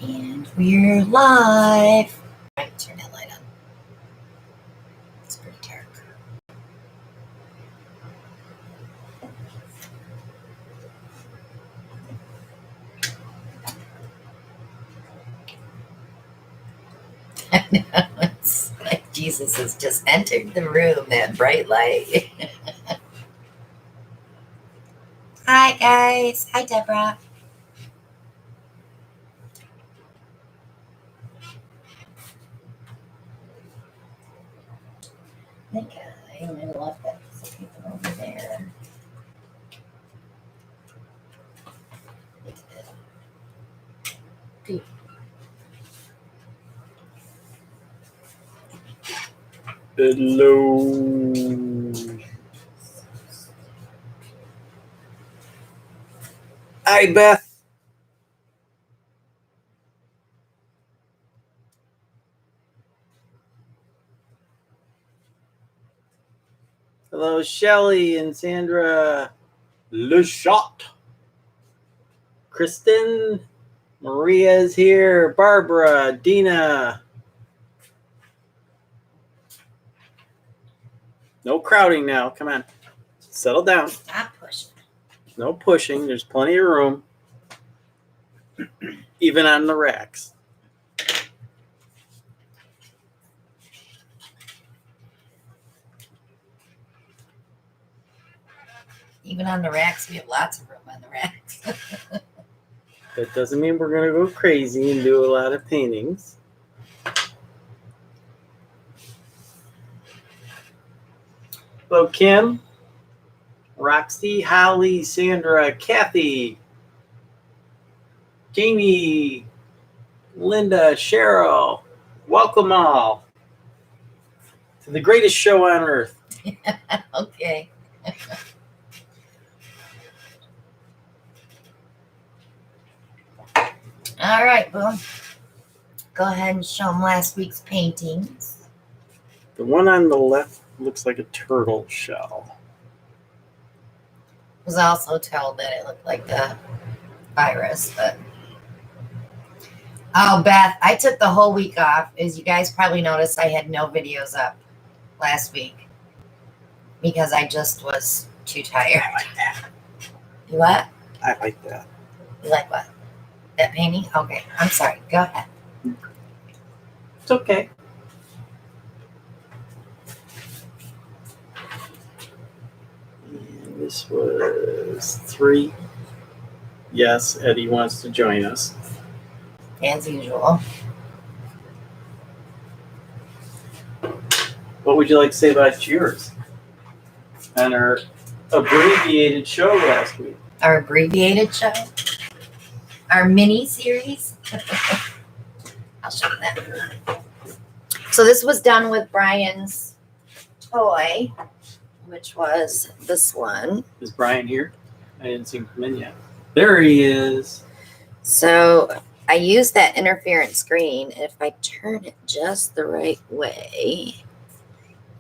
And we're live. I can turn that light on. It's pretty dark. I know, it's like Jesus has just entered the room, that bright light. Hi, guys. Hi, Deborah. I think I might have left that over there. Hello. Hi, Beth. Hello, Shelly and Sandra. Le Shot. Kristen. Maria's here. Barbara. Dina. No crowding now. Come on. Settle down. Stop pushing. No pushing. There's plenty of room. Even on the racks. Even on the racks, we have lots of room on the racks. That doesn't mean we're going to go crazy and do a lot of paintings. Hello, Kim, Roxy, Holly, Sandra, Kathy, Jamie, Linda, Cheryl. Welcome all to the greatest show on earth. Okay. All right, well, go ahead and show them last week's paintings. The one on the left looks like a turtle shell. Was also told that it looked like the virus, but oh, Beth, I took the whole week off. As you guys probably noticed, I had no videos up last week because I just was too tired. I like that. You what? I like that. You like what? That painting? Okay, I'm sorry. Go ahead. It's okay. And this was 3. Yes, Eddie wants to join us. As usual. What would you like to say about yours? On our abbreviated show last week. Our abbreviated show. Our mini series. I'll show you that. So this was done with Brian's toy, which was this one. Is Brian here? I didn't see him come in yet. There he is. So I used that interference screen. If I turn it just the right way,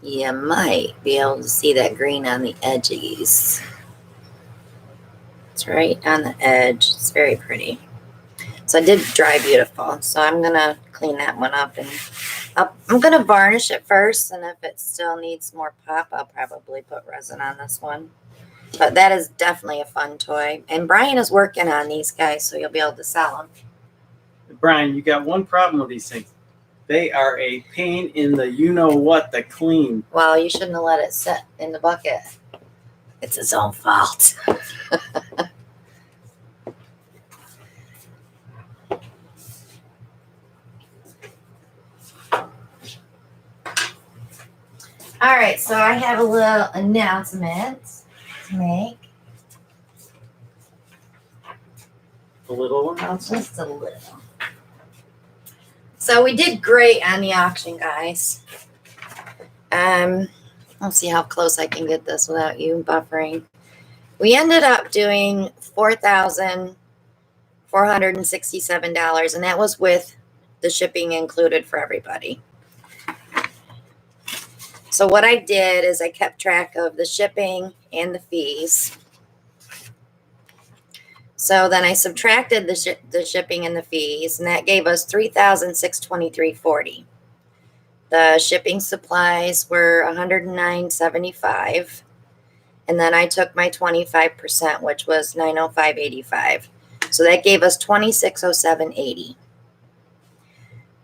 you might be able to see that green on the edges. It's right on the edge. It's very pretty. So I did dry beautiful. So I'm going to clean that one up. And I'm going to varnish it first. And if it still needs more pop, I'll probably put resin on this one. But that is definitely a fun toy. And Brian is working on these guys, so you'll be able to sell them. Brian, you got one problem with these things. They are a pain in the you-know-what to clean. Well, you shouldn't have let it sit in the bucket. It's his own fault. All right, so I have a little announcement to make. A little announcement? Just a little. So we did great on the auction, guys. Let's see how close I can get this without you buffering. We ended up doing $4,467, and that was with the shipping included for everybody. So what I did is I kept track of the shipping and the fees. So then I subtracted the shipping and the fees, and that gave us $3,623.40. The shipping supplies were $109.75, and then I took my 25%, which was $905.85. So that gave us $2607.80.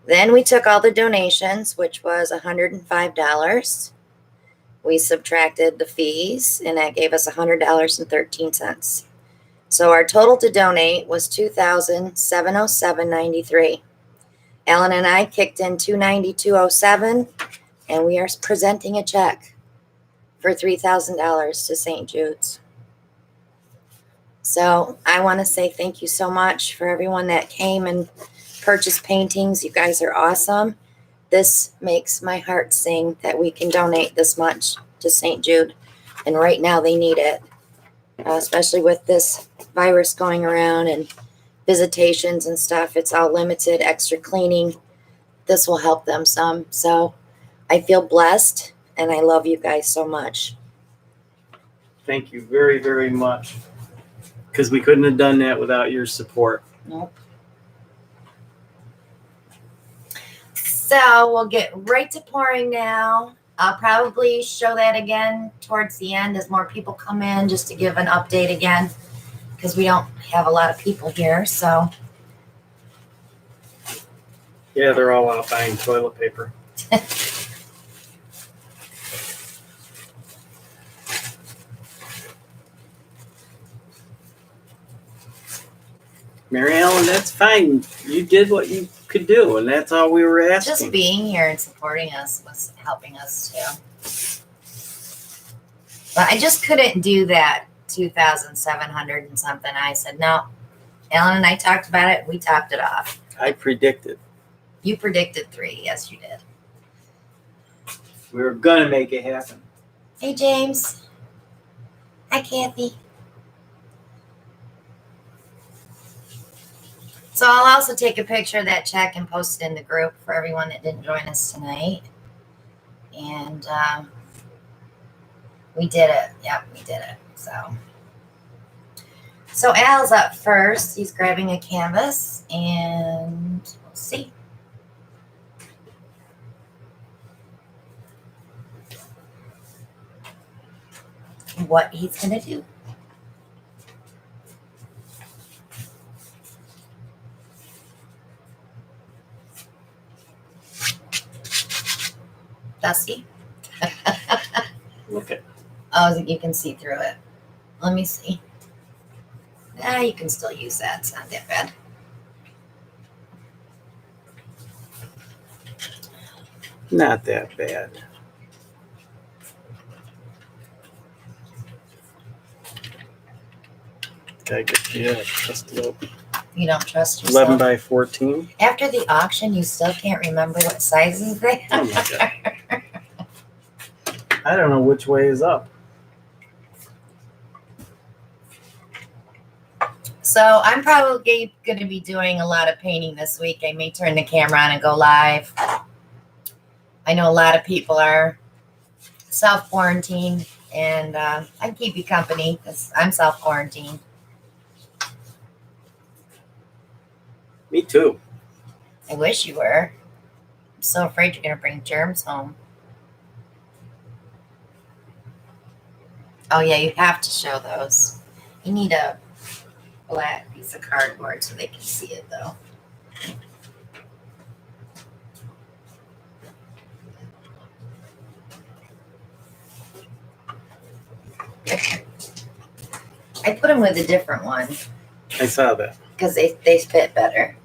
Then we took all the donations, which was $105. We subtracted the fees, and that gave us $100.13. So our total to donate was $2,707.93. Alan and I kicked in $292.07, and we are presenting a check for $3,000 to St. Jude's. So I want to say thank you so much for everyone that came and purchased paintings. You guys are awesome. This makes my heart sing that we can donate this much to St. Jude. And right now they need it, especially with this virus going around and visitations and stuff. It's all limited, extra cleaning. This will help them some. So I feel blessed, and I love you guys so much. Thank you very, very much. Because we couldn't have done that without your support. Nope. So we'll get right to pouring now. I'll probably show that again towards the end as more people come in, just to give an update again, because we don't have a lot of people here. So Yeah, they're all out buying toilet paper. Mary Ellen, that's fine. You did what you could do, and that's all we were asking. just being here and supporting us was helping us too. But I just couldn't do that 2,700 and something. I said, no. Alan and I talked about it. We topped it off. I predicted. You predicted 3. Yes, you did. We were going to make it happen. Hey, James. Hi, Kathy. So I'll also take a picture of that check and post it in the group for everyone that didn't join us tonight. And we did it. Yep, we did it. So Al's up first. He's grabbing a canvas, and we'll see. What he's going to do. Dusty. Look at. Oh, you can see through it. Let me see. You can still use that. It's not that bad. Not that bad. I guess, yeah, just a little. You don't trust yourself? 11 by 14. After the auction, you still can't remember what sizes they Oh my God. I don't know which way is up. So I'm probably going to be doing a lot of painting this week. I may turn the camera on and go live. I know a lot of people are self-quarantined, and I can keep you company because I'm self-quarantined. Me too. I wish you were. I'm so afraid you're going to bring germs home. Oh, yeah, you have to show those. You need a black piece of cardboard so they can see it, though. I put them with a different one I saw that. because they fit better.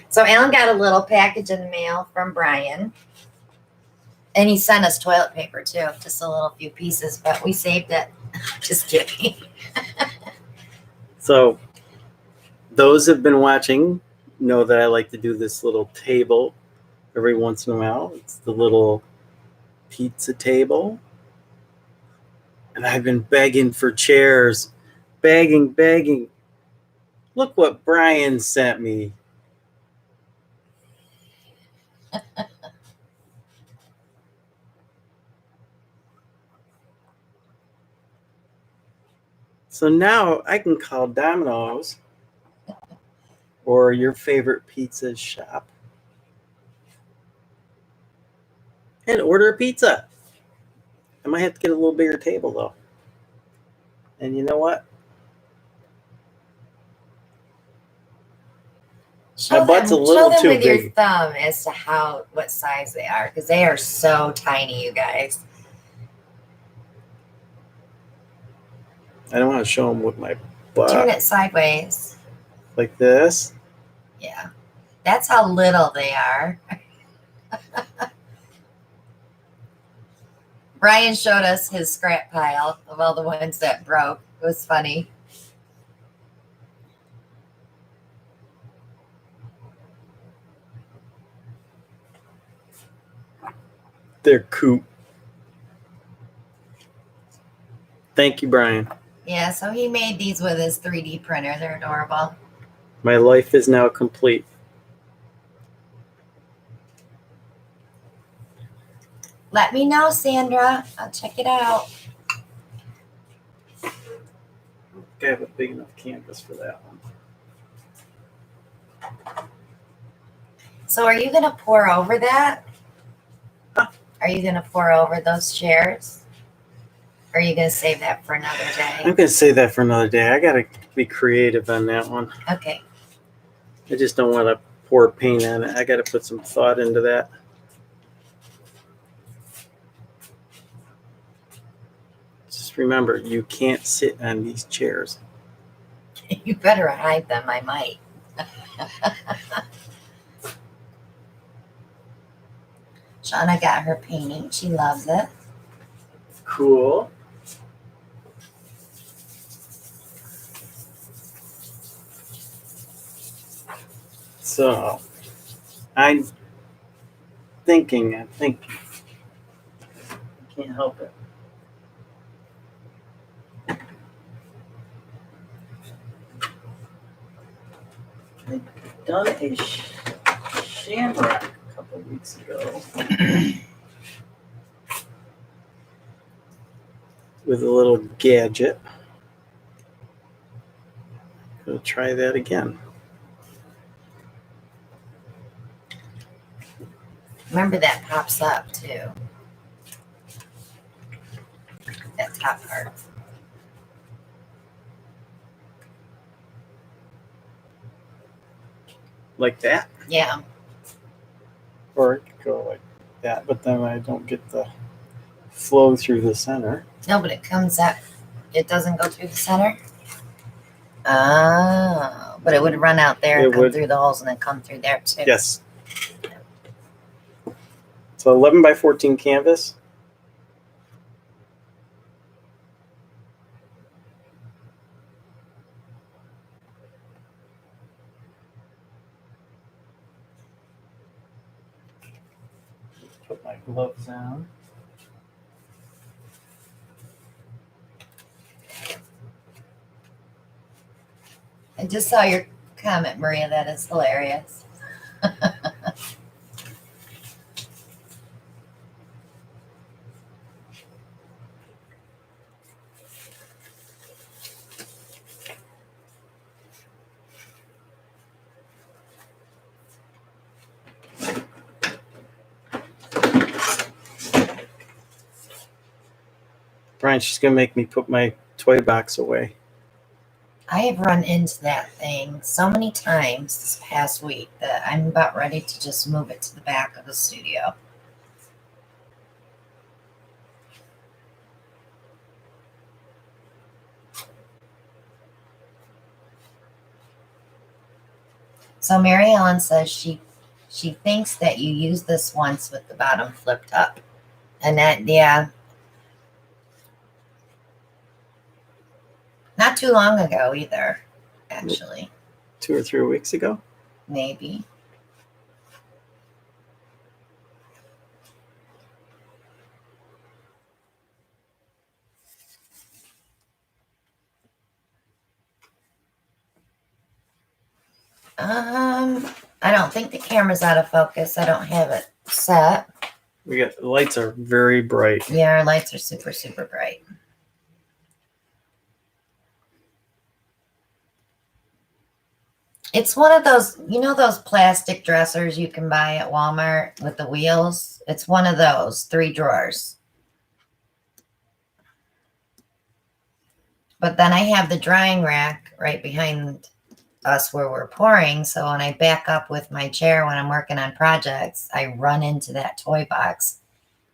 So Alan got a little package in the mail from Brian. And he sent us toilet paper too, just a little few pieces, but we saved it. Just kidding. So those who've been watching know that I like to do this little table every once in a while. It's the little pizza table. And I've been begging for chairs. Begging. Look what Brian sent me. So now I can call Domino's or your favorite pizza shop and order a pizza. I might have to get a little bigger table though. And you know what? My butt's a little show them too with your big. thumb as to what size they are, because they are so tiny, you guys. I don't want to show them with my butt. Turn it sideways. Like this. Yeah. That's how little they are. Brian showed us his scrap pile of all the ones that broke. It was funny. They're cute. Thank you, Brian. Yeah, so he made these with his 3D printer. They're adorable. My life is now complete. Let me know, Sandra. I'll check it out. I have a big enough canvas for that one. So are you going to pour over that? Huh? Are you going to pour over those chairs? Or are you going to save that for another day? I'm going to save that for another day. I got to be creative on that one. Okay. I just don't want to pour paint on it. I got to put some thought into that. Just remember, you can't sit on these chairs. You better hide them. I might. Shauna got her painting. She loves it. Cool. So, I'm thinking. I can't help it. I've done a shamrock a couple weeks ago with a little gadget. I'll try that again. Remember that pops up too. That top part. Like that? Yeah. Or it could go like that, but then I don't get the flow through the center. No, but it comes up. It doesn't go through the center. Oh, but it would run out there and come through the holes and then come through there too. Yes. So 11 by 14 canvas. Put my gloves on. I just saw your comment, Maria. That is hilarious. Brian, she's going to make me put my toy box away. I have run into that thing so many times this past week that I'm about ready to just move it to the back of the studio. So Mary Ellen says she thinks that you used this once with the bottom flipped up. And that, yeah. Not too long ago either, actually. 2 or 3 weeks ago? Maybe. I don't think the camera's out of focus. I don't have it set. The lights are very bright. Yeah, our lights are super, super bright. It's one of those, those plastic dressers you can buy at Walmart with the wheels? It's one of those, 3 drawers. But then I have the drying rack right behind us where we're pouring. So when I back up with my chair when I'm working on projects, I run into that toy box.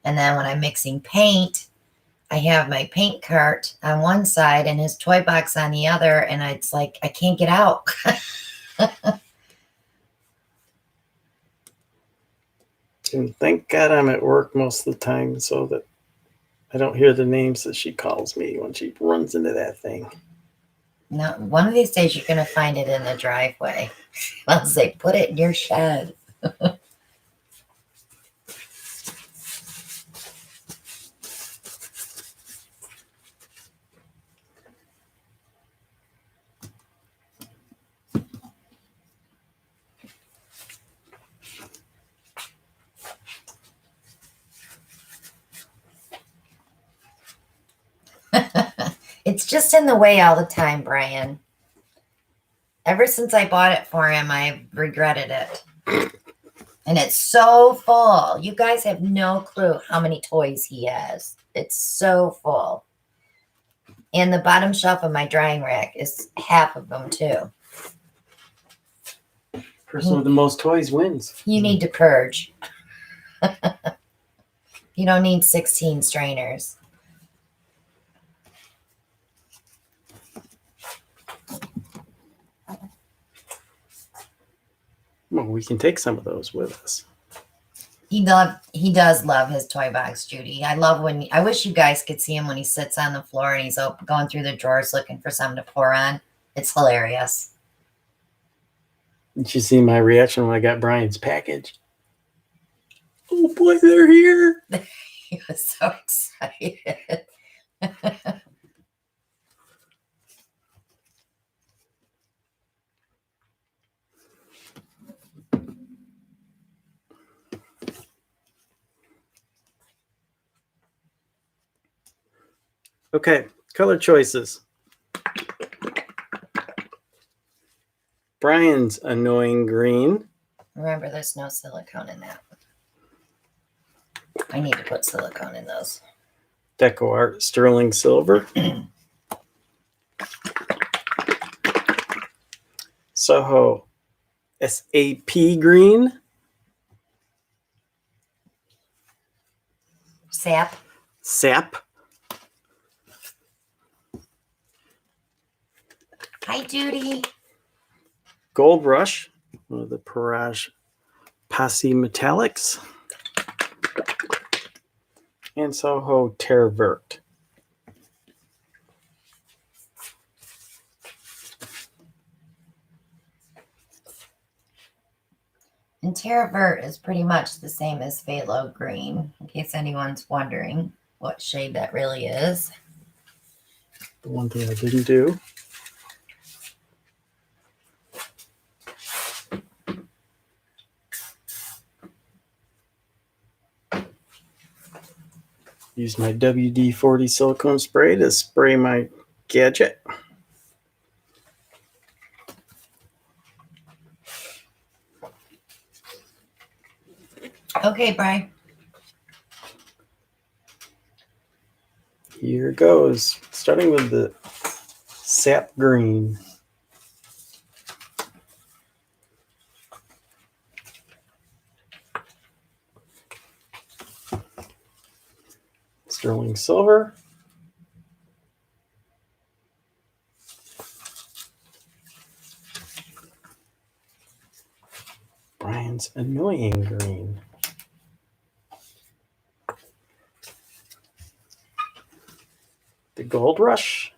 And then when I'm mixing paint, I have my paint cart on one side and his toy box on the other. And it's like, I can't get out. And thank God I'm at work most of the time so that I don't hear the names that she calls me when she runs into that thing. No, one of these days you're going to find it in the driveway. I'll say, put it in your shed. It's just in the way all the time, Brian. Ever since I bought it for him, I've regretted it. And it's so full. You guys have no clue how many toys he has. It's so full. And the bottom shelf of my drying rack is half of them, too. Person with the most toys wins. You need to purge. You don't need 16 strainers. Well, we can take some of those with us. He does love his toy box, Judy. I wish you guys could see him when he sits on the floor and he's going through the drawers looking for something to pour on. It's hilarious. Did you see my reaction when I got Brian's package? Oh boy, they're here. He was so excited. Okay, color choices. Brian's annoying green. Remember, there's no silicone in that. I need to put silicone in those. Deco Art sterling silver. Soho SAP green. Sap. Hi, Judy. Gold Rush, one of the Parage Posse Metallics. And Soho Terre Verte. And Terre Verte is pretty much the same as phthalo green, in case anyone's wondering what shade that really is. The one thing I didn't do. Use my WD-40 silicone spray to spray my gadget. Okay, Brian. Here goes. Starting with the sap green. Sterling silver. Brian's annoying green. The Gold Rush.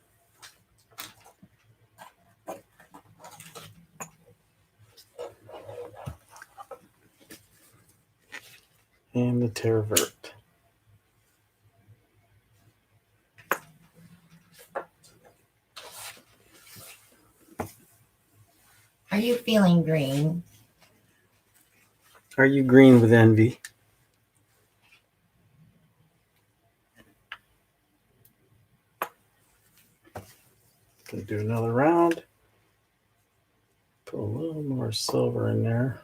And the Terre Verte. Are you feeling green? Are you green with envy? Gonna do another round. Put a little more silver in there.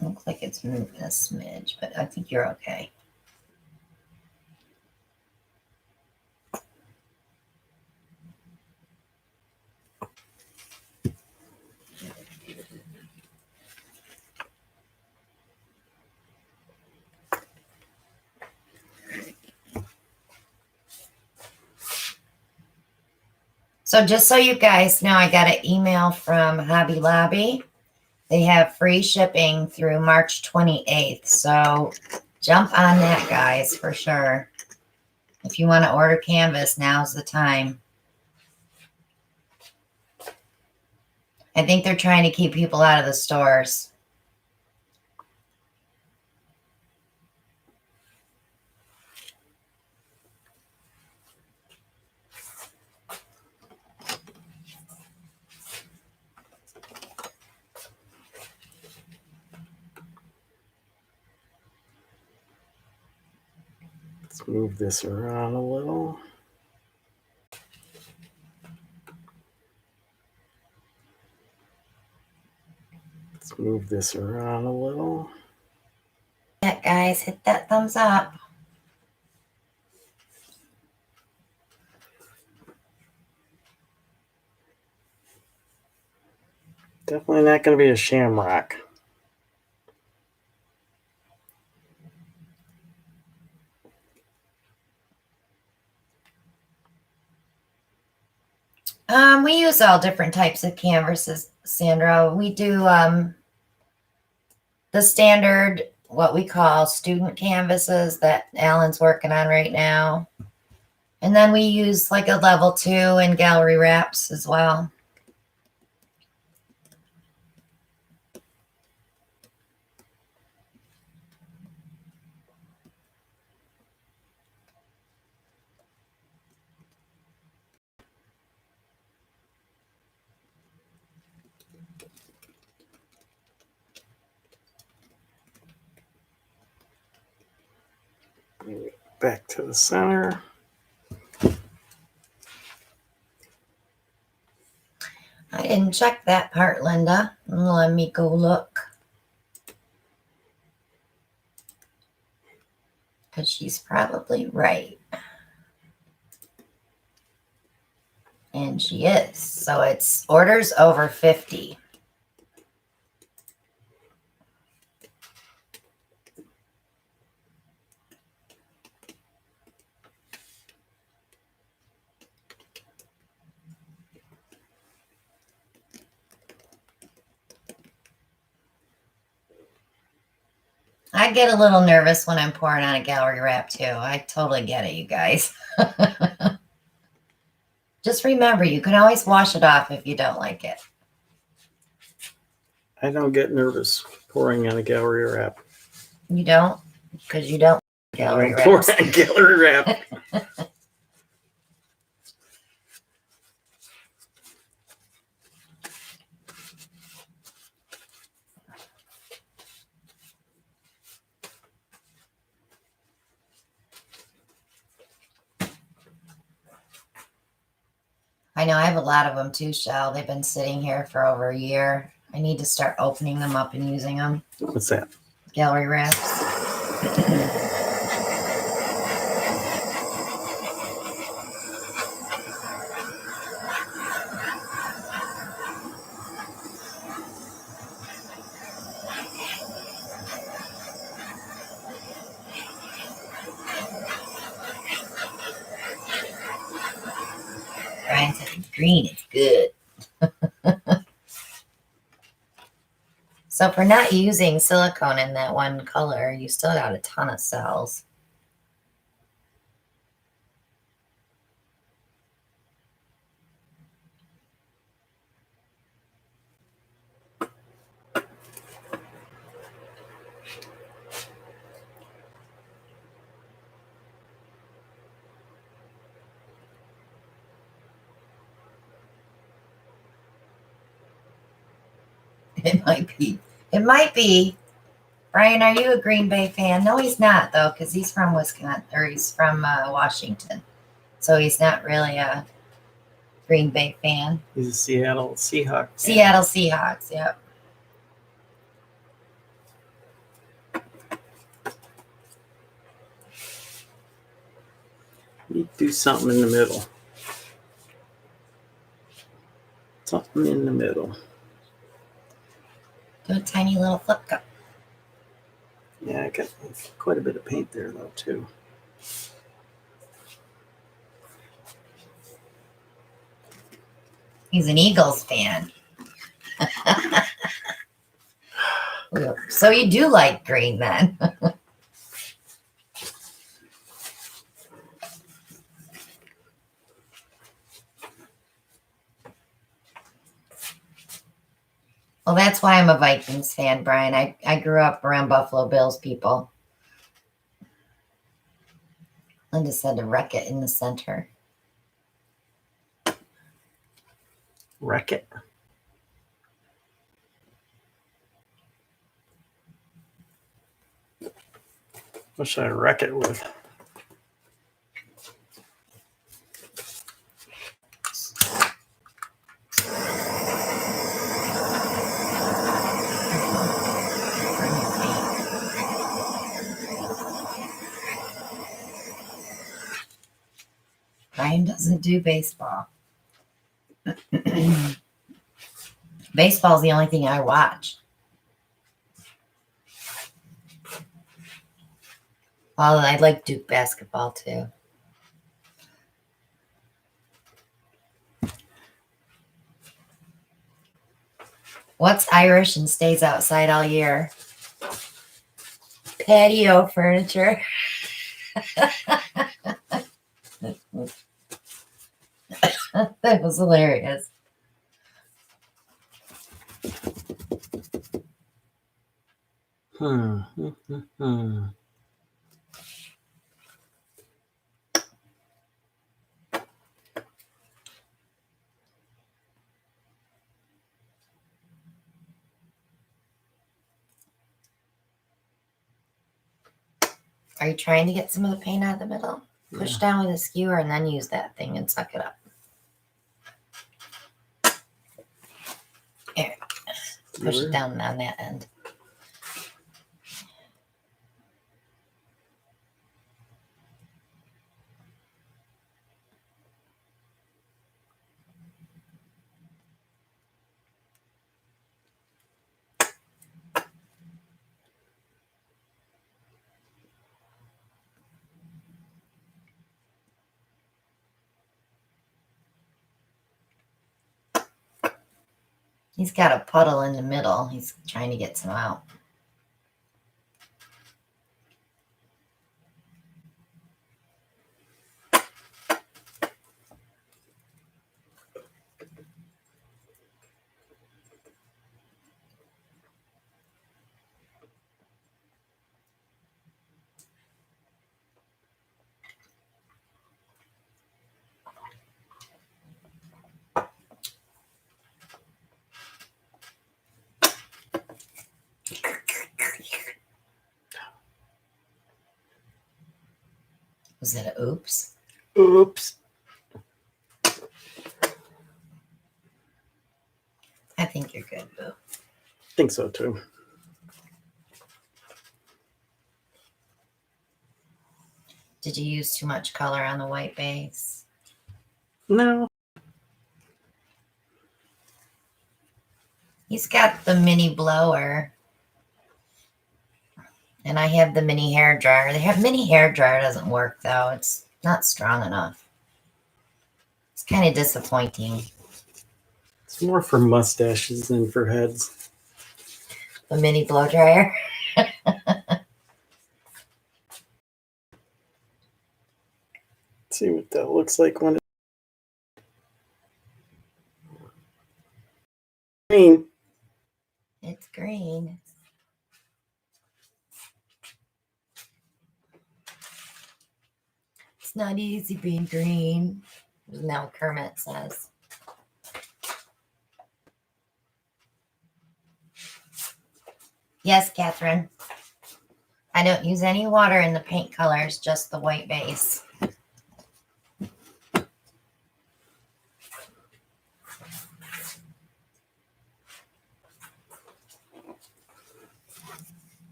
Looks like it's moving a smidge, but I think you're okay. So just so you guys know, I got an email from Hobby Lobby. They have free shipping through March 28th. So jump on that, guys, for sure. If you want to order canvas, now's the time. I think they're trying to keep people out of the stores. Let's move this around a little. Let's move this around a little. Yeah, guys, hit that thumbs up. Definitely not going to be a shamrock. We use all different types of canvases, Sandra. We do the standard, what we call student canvases that Alan's working on right now. And then we use like a level 2 and gallery wraps as well. Back to the center. I didn't check that part, Linda. Let me go look. Because she's probably right. And she is. So it's orders over 50. I get a little nervous when I'm pouring on a gallery wrap too. I totally get it, you guys. Just remember, you can always wash it off if you don't like it. I don't get nervous pouring on a gallery wrap. You don't? Because you don't gallery pour wraps. on gallery wrap. I know I have a lot of them too, Shell. They've been sitting here for over a year. I need to start opening them up and using them. What's that? Gallery wraps. Brian said it's green, it's good. So for not using silicone in that one color, you still got a ton of cells. It might be. It might be. Brian, are you a Green Bay fan? No, he's not though, because he's from Wisconsin or he's from Washington, so he's not really a Green Bay fan. He's a Seattle Seahawks. Seattle Seahawks. Yep. You do something in the middle. Something in the middle. Do a tiny little flip cup. Yeah, I got quite a bit of paint there though too. He's an Eagles fan. So you do like green then? Well, that's why I'm a Vikings fan, Brian. I grew up around Buffalo Bills people. Linda said to wreck it in the center. Wreck it. What should I wreck it with? Brian doesn't do baseball. Baseball's the only thing I watch. Well, I like Duke basketball too. What's Irish and stays outside all year? Patio furniture. That was hilarious. Are you trying to get some of the paint out of the middle? Push down with a skewer and then use that thing and suck it up. There. Push it down on that end. He's got a puddle in the middle. He's trying to get some out. Was that a oops? Oops. I think you're good, Boo. Think so too. Did you use too much color on the white base? No. He's got the mini blower. And I have the mini hair dryer. The mini hair dryer doesn't work though. It's not strong enough. It's kind of disappointing. It's more for mustaches than for heads. The mini blow dryer. See what that looks like when it's green. It's green. It's not easy being green. Isn't that what Kermit says? Yes, Catherine. I don't use any water in the paint colors, just the white base.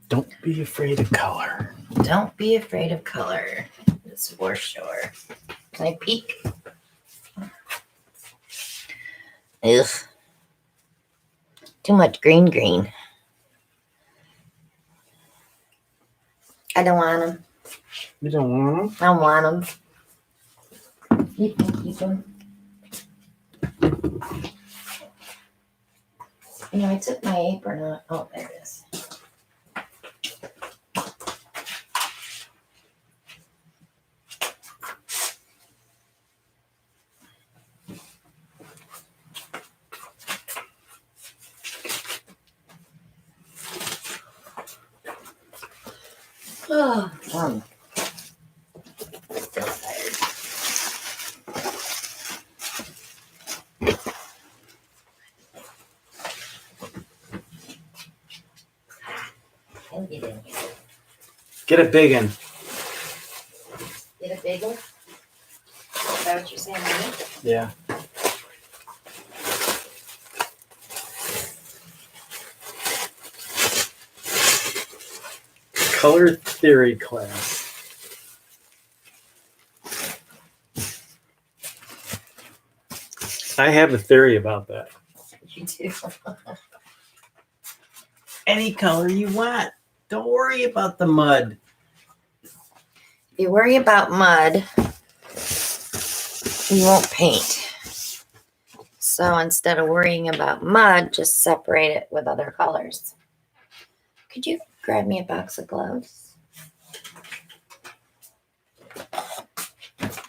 Don't be afraid of color. Don't be afraid of color. That's for sure. Can I peek? Ugh. Too much green. I don't want them. You don't want them? I don't want them. You can keep them. You know, I took my apron off. Oh, there it is. Oh, still tired. Can get in here. Get a big one. Get a big one? Is that what you're saying, honey? Yeah. Color theory class. I have a theory about that. You do. Any color you want. Don't worry about the mud. If you worry about mud, you won't paint. So instead of worrying about mud, just separate it with other colors. Could you grab me a box of gloves?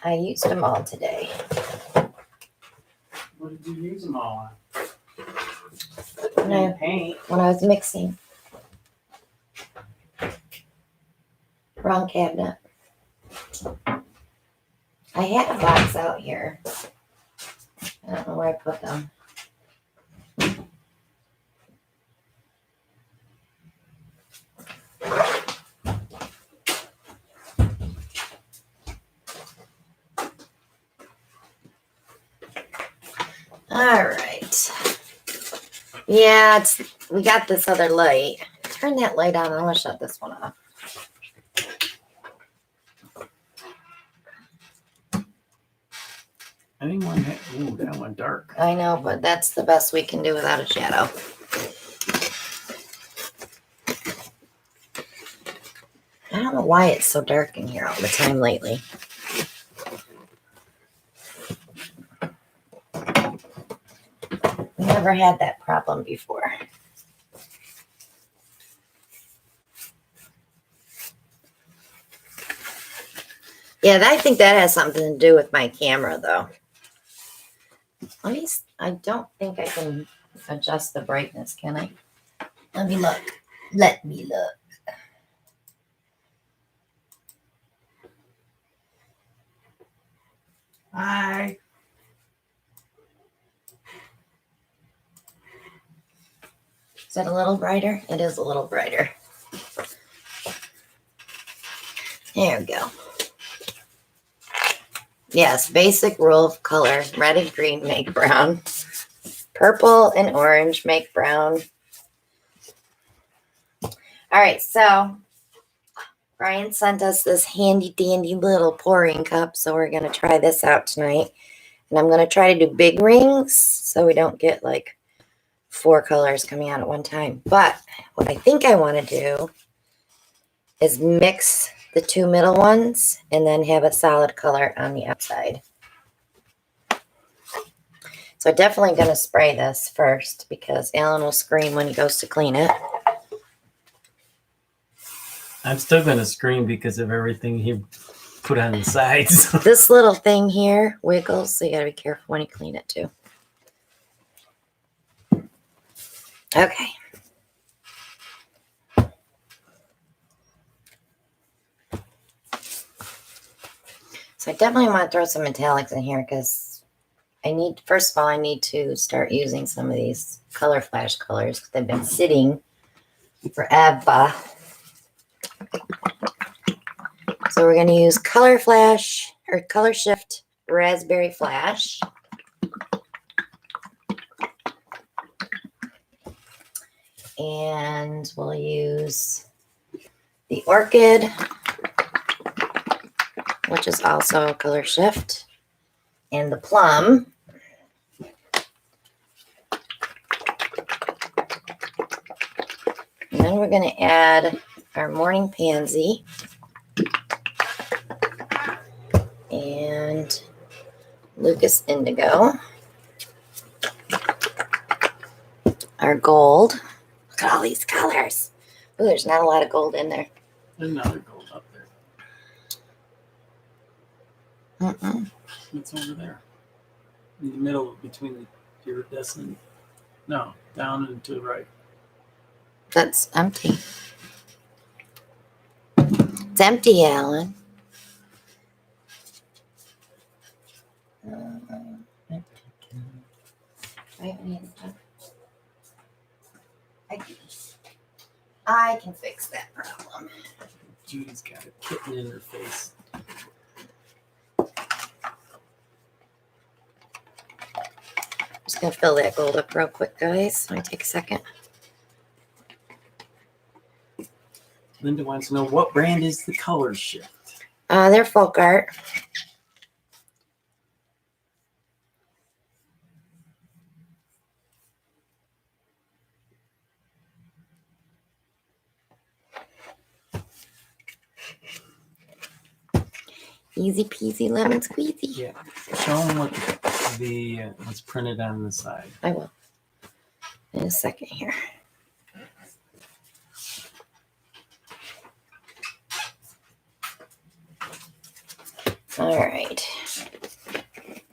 I used them all today. What did you use them all No. Paint. When I was mixing. Wrong cabinet. I had a box out here. I don't know where I put them. All right. Yeah, we got this other light. Turn that light on. I'm gonna shut this one off. Anyone? Ooh, that one dark. I know, but that's the best we can do without a shadow. I don't know why it's so dark in here all the time lately. We never had that problem before. Yeah, I think that has something to do with my camera, though. I don't think I can adjust the brightness, can I? Let me look. Let me look. Hi. Is that a little brighter? It is a little brighter. There we go. Yes, basic rule of color. Red and green make brown. Purple and orange make brown. All right, so Brian sent us this handy dandy little pouring cup, so we're going to try this out tonight. And I'm going to try to do big rings so we don't get like 4 colors coming out at one time. But what I think I want to do is mix the 2 middle ones and then have a solid color on the outside. So I'm definitely going to spray this first because Alan will scream when he goes to clean it. I'm still going to scream because of everything he put on the sides. This little thing here wiggles, so you got to be careful when you clean it too. Okay. So I definitely want to throw some metallics in here because first of all, I need to start using some of these color flash colors because they've been sitting forever. So we're going to use Color Flash or Color Shift Raspberry Flash. And we'll use the Orchid, which is also a Color Shift, and the Plum. And then we're going to add our Morning Pansy and Lucas Indigo, our gold. Look at all these colors. Oh, there's not a lot of gold in there. There's another gold up there. It's over there. In the middle between the iridescent. No, down and to the right. That's empty. It's empty, Alan. I can fix that problem. Jude's got a kitten in her face. Just gonna fill that gold up real quick, guys. Let me take a second. Linda wants to know what brand is the Color Shift? They're folk art. Easy peasy lemon squeezy. Yeah. Show them what what's printed on the side. I will. In a second here. All right.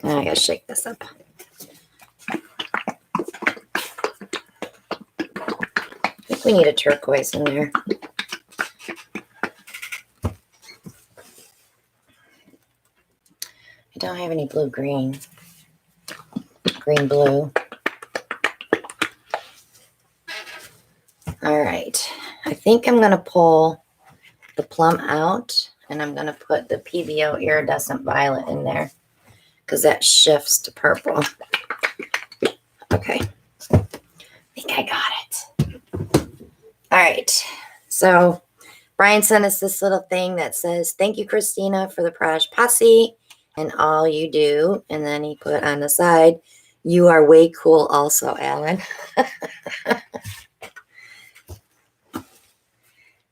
Now I gotta shake this up. I think we need a turquoise in there. I don't have any blue-green. Green-blue. All right. I think I'm going to pull the plum out, and I'm going to put the PBO iridescent violet in there because that shifts to purple. Okay. I think I got it. All right. So Brian sent us this little thing that says, "Thank you, Christina, for the Praj Posse and all you do." And then he put on the side, "You are way cool also, Alan."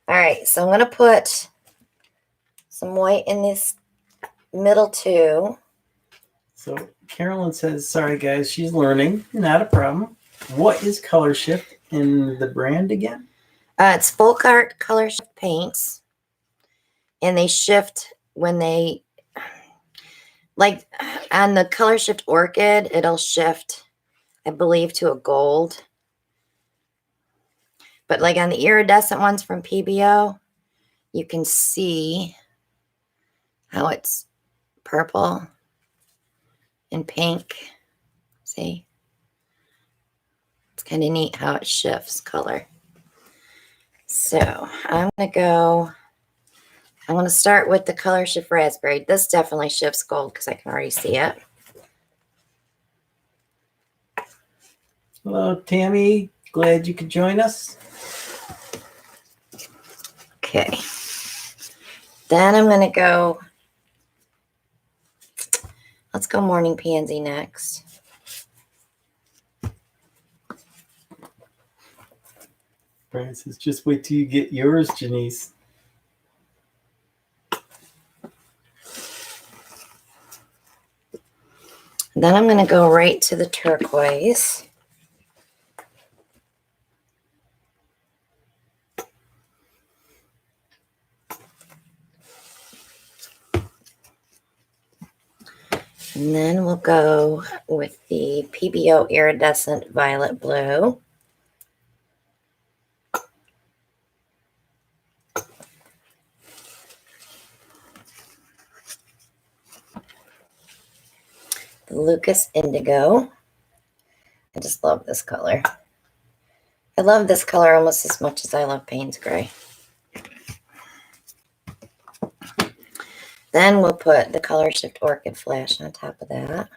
All right, so I'm going to put some white in this middle too. So Carolyn says, sorry guys, she's learning. Not a problem. What is Color Shift in the brand again? It's Folk Art Color Shift paints. And they shift when they, like on the Color Shift Orchid, it'll shift, I believe, to a gold. But like on the iridescent ones from PBO, you can see how it's purple and pink. See? It's kind of neat how it shifts color. So I'm going to start with the Color Shift Raspberry. This definitely shifts gold because I can already see it. Hello, Tammy. Glad you could join us. Okay. Then I'm going to go, let's go Morning Pansy next. Brian says, just wait till you get yours, Janice. Then I'm going to go right to the turquoise. And then we'll go with the PBO iridescent violet blue. Lucas Indigo. I just love this color. I love this color almost as much as I love Payne's Gray. Then we'll put the Color Shift Orchid Flash on top of that.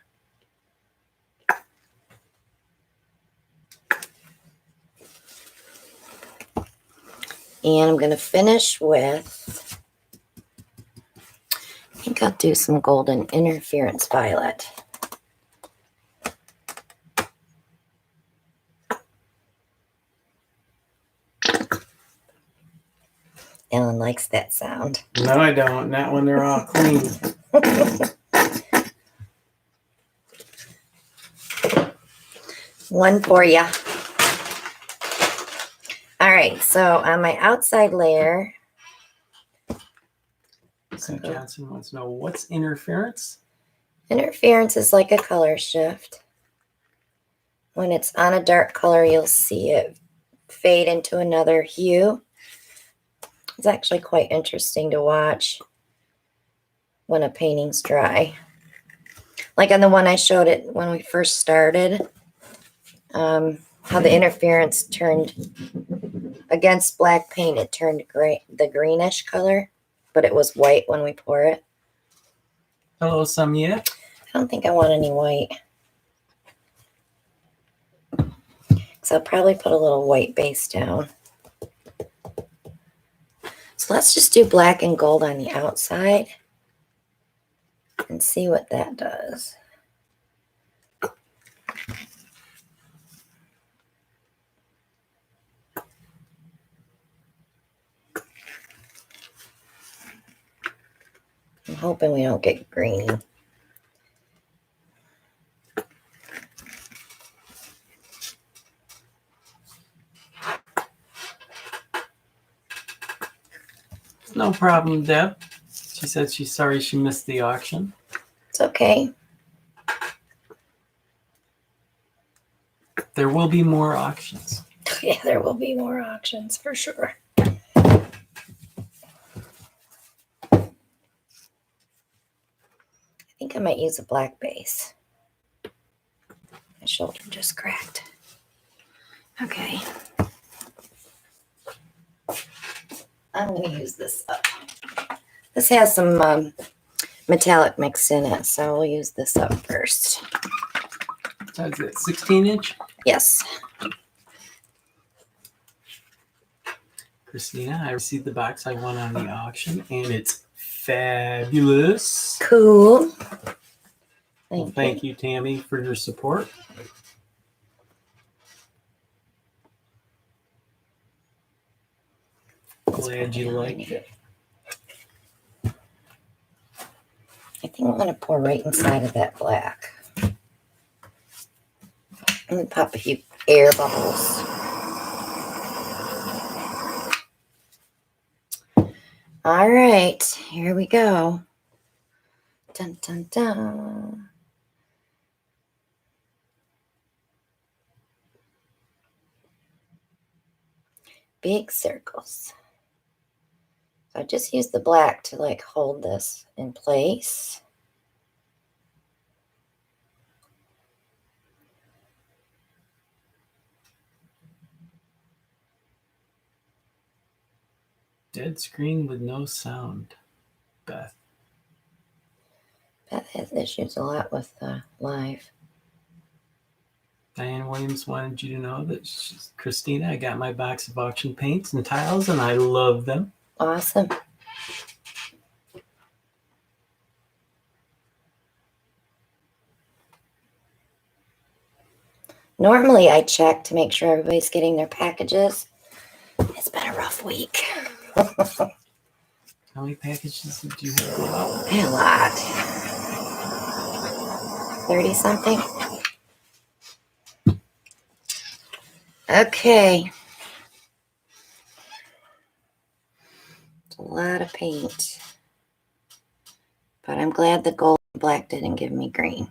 And I'm going to finish with, I think I'll do some Golden Interference Violet. Ellen likes that sound. No, I don't. Not when they're all clean. One for you. All right, so on my outside layer. So Johnson wants to know, what's interference? Interference is like a color shift. When it's on a dark color, you'll see it fade into another hue. It's actually quite interesting to watch when a painting's dry. Like on the one I showed it when we first started, how the interference turned against black paint, it turned gray, the greenish color, but it was white when we pour it. Hello, Samia. I don't think I want any white. So I'll probably put a little white base down. So let's just do black and gold on the outside and see what that does. I'm hoping we don't get green. No problem, Deb. She said she's sorry she missed the auction. It's okay. There will be more auctions. Yeah, there will be more auctions for sure. I think I might use a black base. My shoulder just cracked. Okay. I'm going to use this up. This has some metallic mixed in it, so we'll use this up first. So is it 16-inch? Yes. Christina, I received the box I won on the auction, and it's fabulous. Cool. Thank you, Tammy, for your support. Glad you liked it. I think I'm going to pour right inside of that black. Let me pop a few air bubbles. All right, here we go. Dun, dun, dun. Big circles. So I just use the black to like hold this in place. Dead screen with no sound, Beth. Beth has issues a lot with live. Diane Williams wanted you to know that Christina, I got my box of auction paints and tiles, and I love them. Awesome. Normally I check to make sure everybody's getting their packages. It's been a rough week. How many packages did you have go out? A lot. 30 something. Okay. It's a lot of paint. But I'm glad the gold and black didn't give me green.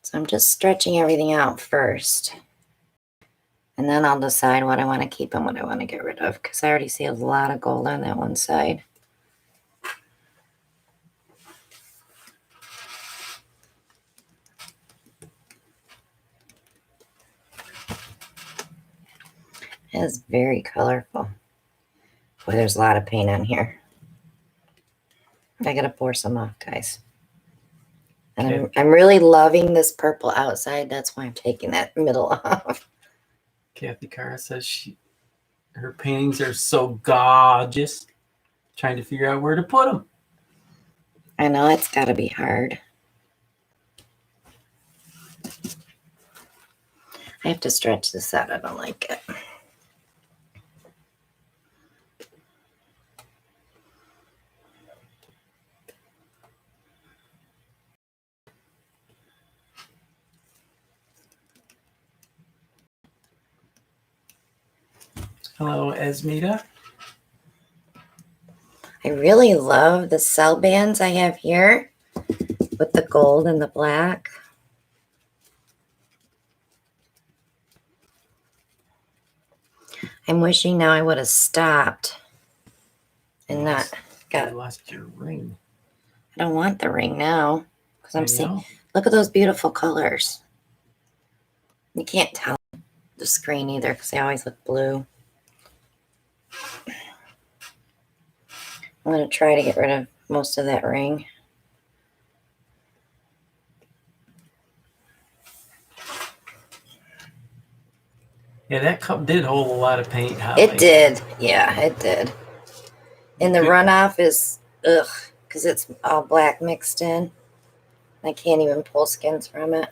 So I'm just stretching everything out first. And then I'll decide what I want to keep and what I want to get rid of, because I already see a lot of gold on that one side. It is very colorful. Boy, there's a lot of paint on here. I gotta pour some off, guys. And Okay. I'm really loving this purple outside. That's why I'm taking that middle off. Kathy Carr says her paintings are so gorgeous. Trying to figure out where to put them. I know it's gotta be hard. I have to stretch this out. I don't like it. Hello, Esmita. I really love the cell bands I have here with the gold and the black. I'm wishing now I would have stopped and not got. You lost your ring. I don't want the ring now because I'm seeing. know. Look at those beautiful colors. You can't tell the screen either because they always look blue. I'm going to try to get rid of most of that ring. Yeah, that cup did hold a lot of paint, Holly. It did. Yeah, it did. And the runoff is, ugh, because it's all black mixed in. I can't even pull skins from it.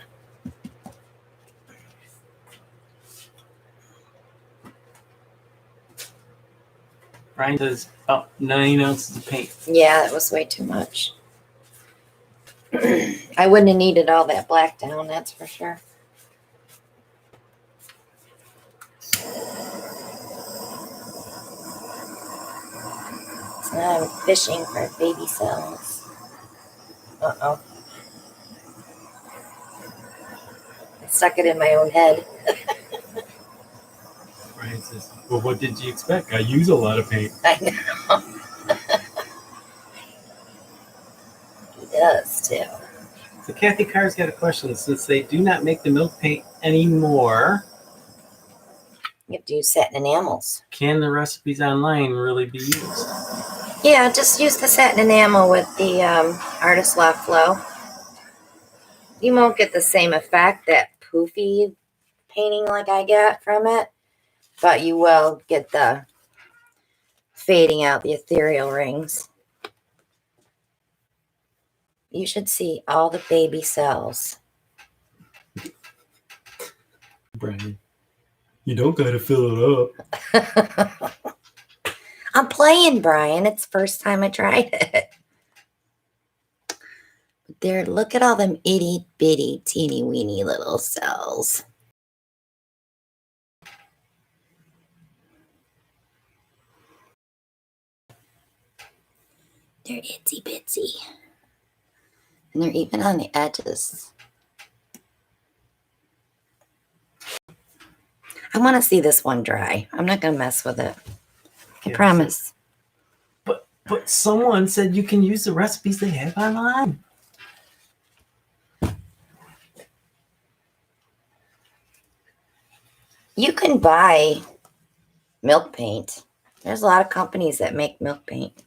Brian says, oh, 9 ounces of paint. Yeah, that was way too much. I wouldn't have needed all that black down, that's for sure. So now I'm fishing for baby cells. Uh-oh. I stuck it in my own head. Brian says, well, what did you expect? I use a lot of paint. I know. He does, too. So Kathy Carr's got a question. Since they do not make the milk paint anymore, You have to use satin enamels. can the recipes online really be used? Yeah, just use the satin enamel with the Artist Loft Flow. You won't get the same effect, that poofy painting like I get from it, but you will get the fading out, the ethereal rings. You should see all the baby cells. Brian, you don't got to fill it up. I'm playing, Brian. It's the first time I tried it. There, look at all them itty bitty teeny weeny little cells. They're itsy bitsy. And they're even on the edges. I want to see this one dry. I'm not going to mess with it. I promise. But someone said you can use the recipes they have online. You can buy milk paint. There's a lot of companies that make milk paint.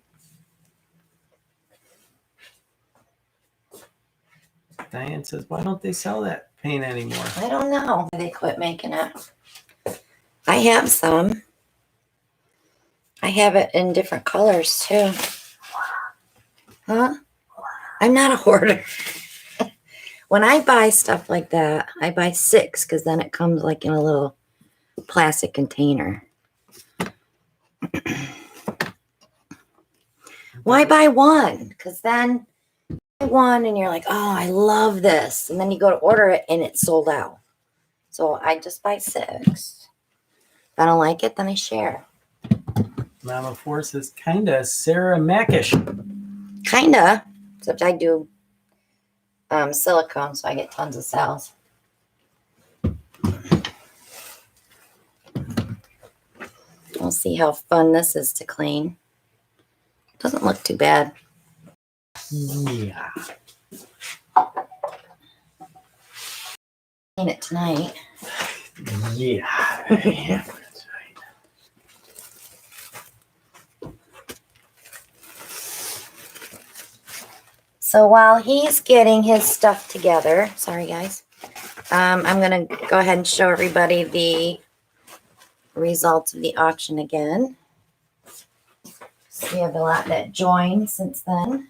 Diane says, why don't they sell that paint anymore? I don't know. They quit making it. I have some. I have it in different colors too. Huh? I'm not a hoarder. When I buy stuff like that, I buy 6 because then it comes like in a little plastic container. Why buy 1? Because then you buy 1 and you're like, oh, I love this. And then you go to order it and it's sold out. So I just buy 6. If I don't like it, then I share. Mama Four says, kinda Sarah Mackish. Kinda. Except I do silicone, so I get tons of cells. We'll see how fun this is to clean. Doesn't look too bad. Yeah. Clean it tonight. Yeah. That's right. So while he's getting his stuff together, sorry guys, I'm going to go ahead and show everybody the results of the auction again. So we have a lot that joined since then.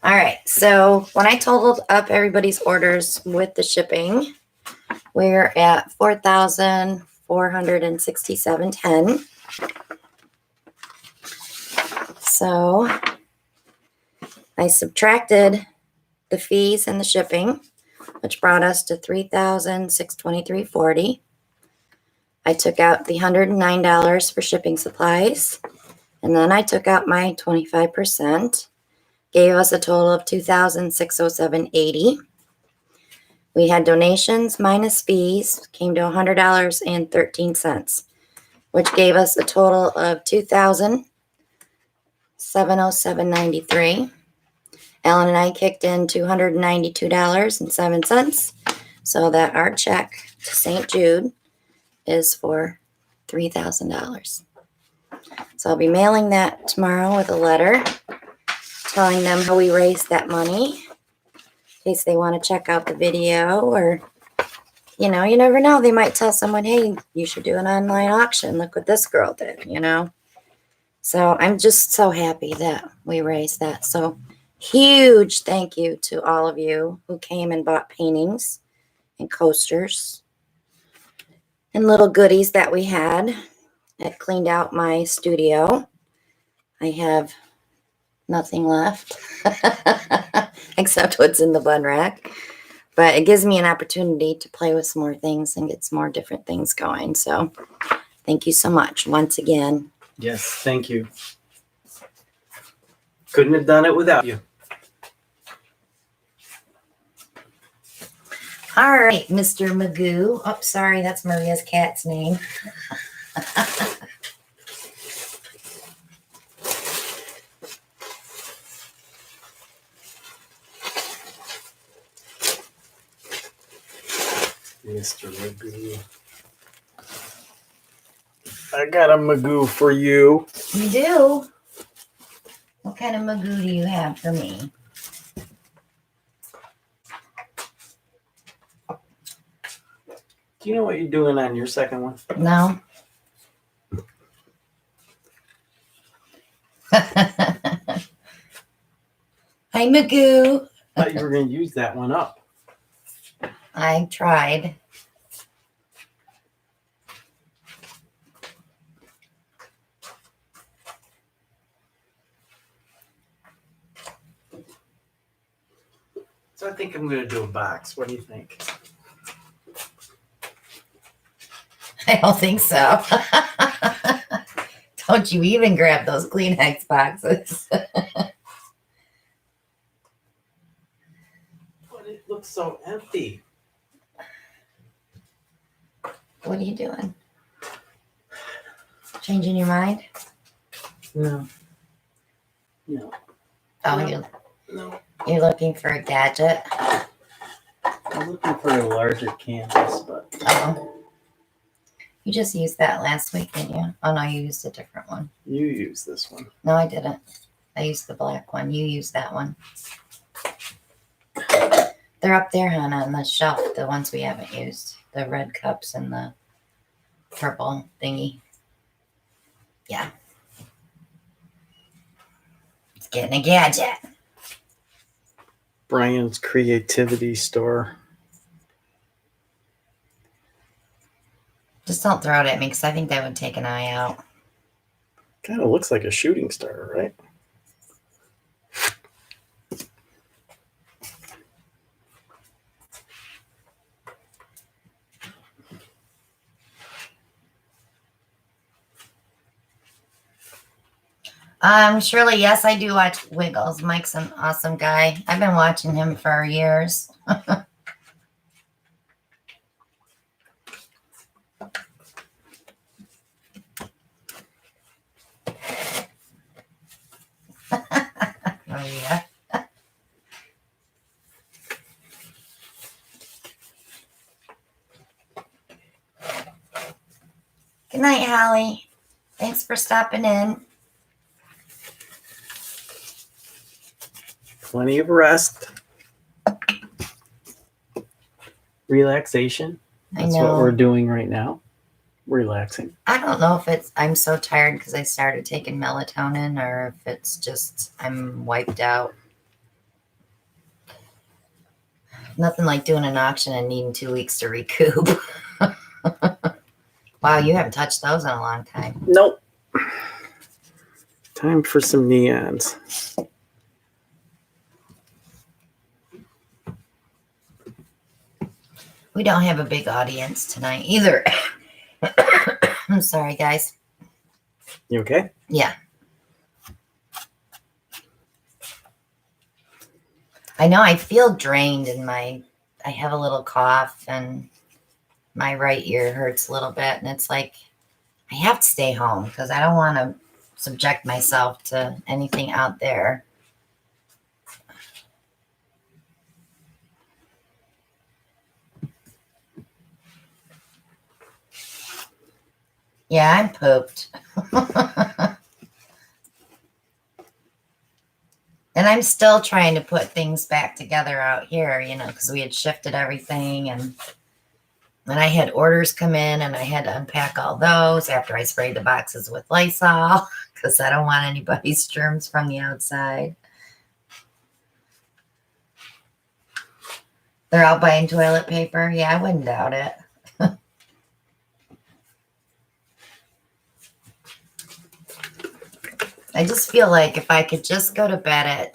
All right, so when I totaled up everybody's orders with the shipping, we're at $4,467.10. So I subtracted the fees and the shipping, which brought us to $3,623.40. I took out the $109 for shipping supplies, and then I took out my 25%, gave us a total of $2,607.80. We had donations minus fees, came to $100.13, which gave us a total of $2,707.93. Ellen and I kicked in $292.07, so that our check to St. Jude is for $3,000. So I'll be mailing that tomorrow with a letter telling them how we raised that money, in case they want to check out the video, or, you know, you never know. They might tell someone, hey, you should do an online auction. Look what this girl did, you know. So I'm just so happy that we raised that. So huge thank you to all of you who came and bought paintings and coasters and little goodies that we had. It cleaned out my studio. I have nothing left except what's in the bun rack. But it gives me an opportunity to play with some more things and get some more different things going. So thank you so much once again. Yes, thank you. Couldn't have done it without you. All right, Mr. Magoo. Oh, sorry, that's Maria's cat's name. Mr. Magoo. I got a Magoo for you. You do? What kind of Magoo do you have for me? Do you know what you're doing on your second one? No. Hi, Magoo. I thought you were going to use that one up. I tried. So I think I'm going to do a box. What do you think? I don't think so. Don't you even grab those Kleenex boxes. But it looks so empty. What are you doing? Changing your mind? No. No. Oh, No. No. you're looking for a gadget? I'm looking for a larger canvas, but... Oh. You just used that last week, didn't you? Oh, no, you used a different one. You use this one. No, I didn't. I used the black one. You used that one. They're up there, hon, on the shelf, the ones we haven't used. The red cups and the purple thingy. Yeah. It's getting a gadget. Brian's Creativity Store. Just don't throw it at me, because I think that would take an eye out. Kind of looks like a shooting star, right? Shirley, yes, I do watch Wiggles. Mike's an awesome guy. I've been watching him for years. Oh, yeah. Good night, Holly. Thanks for stopping in. plenty of rest. Relaxation. That's what we're doing right now. Relaxing. I don't know if I'm so tired because I started taking melatonin or if it's just I'm wiped out. Nothing like doing an auction and needing 2 weeks to recoup. Wow, you haven't touched those in a long time. Nope. Time for some neons. We don't have a big audience tonight either. I'm sorry, guys. You okay? Yeah. I know I feel drained in I have a little cough and my right ear hurts a little bit. And it's like, I have to stay home because I don't want to subject myself to anything out there. Yeah, I'm pooped. And I'm still trying to put things back together out here, you know, because we had shifted everything and I had orders come in and I had to unpack all those after I sprayed the boxes with Lysol because I don't want anybody's germs from the outside. They're out buying toilet paper. Yeah, I wouldn't doubt it. I just feel like if I could just go to bed at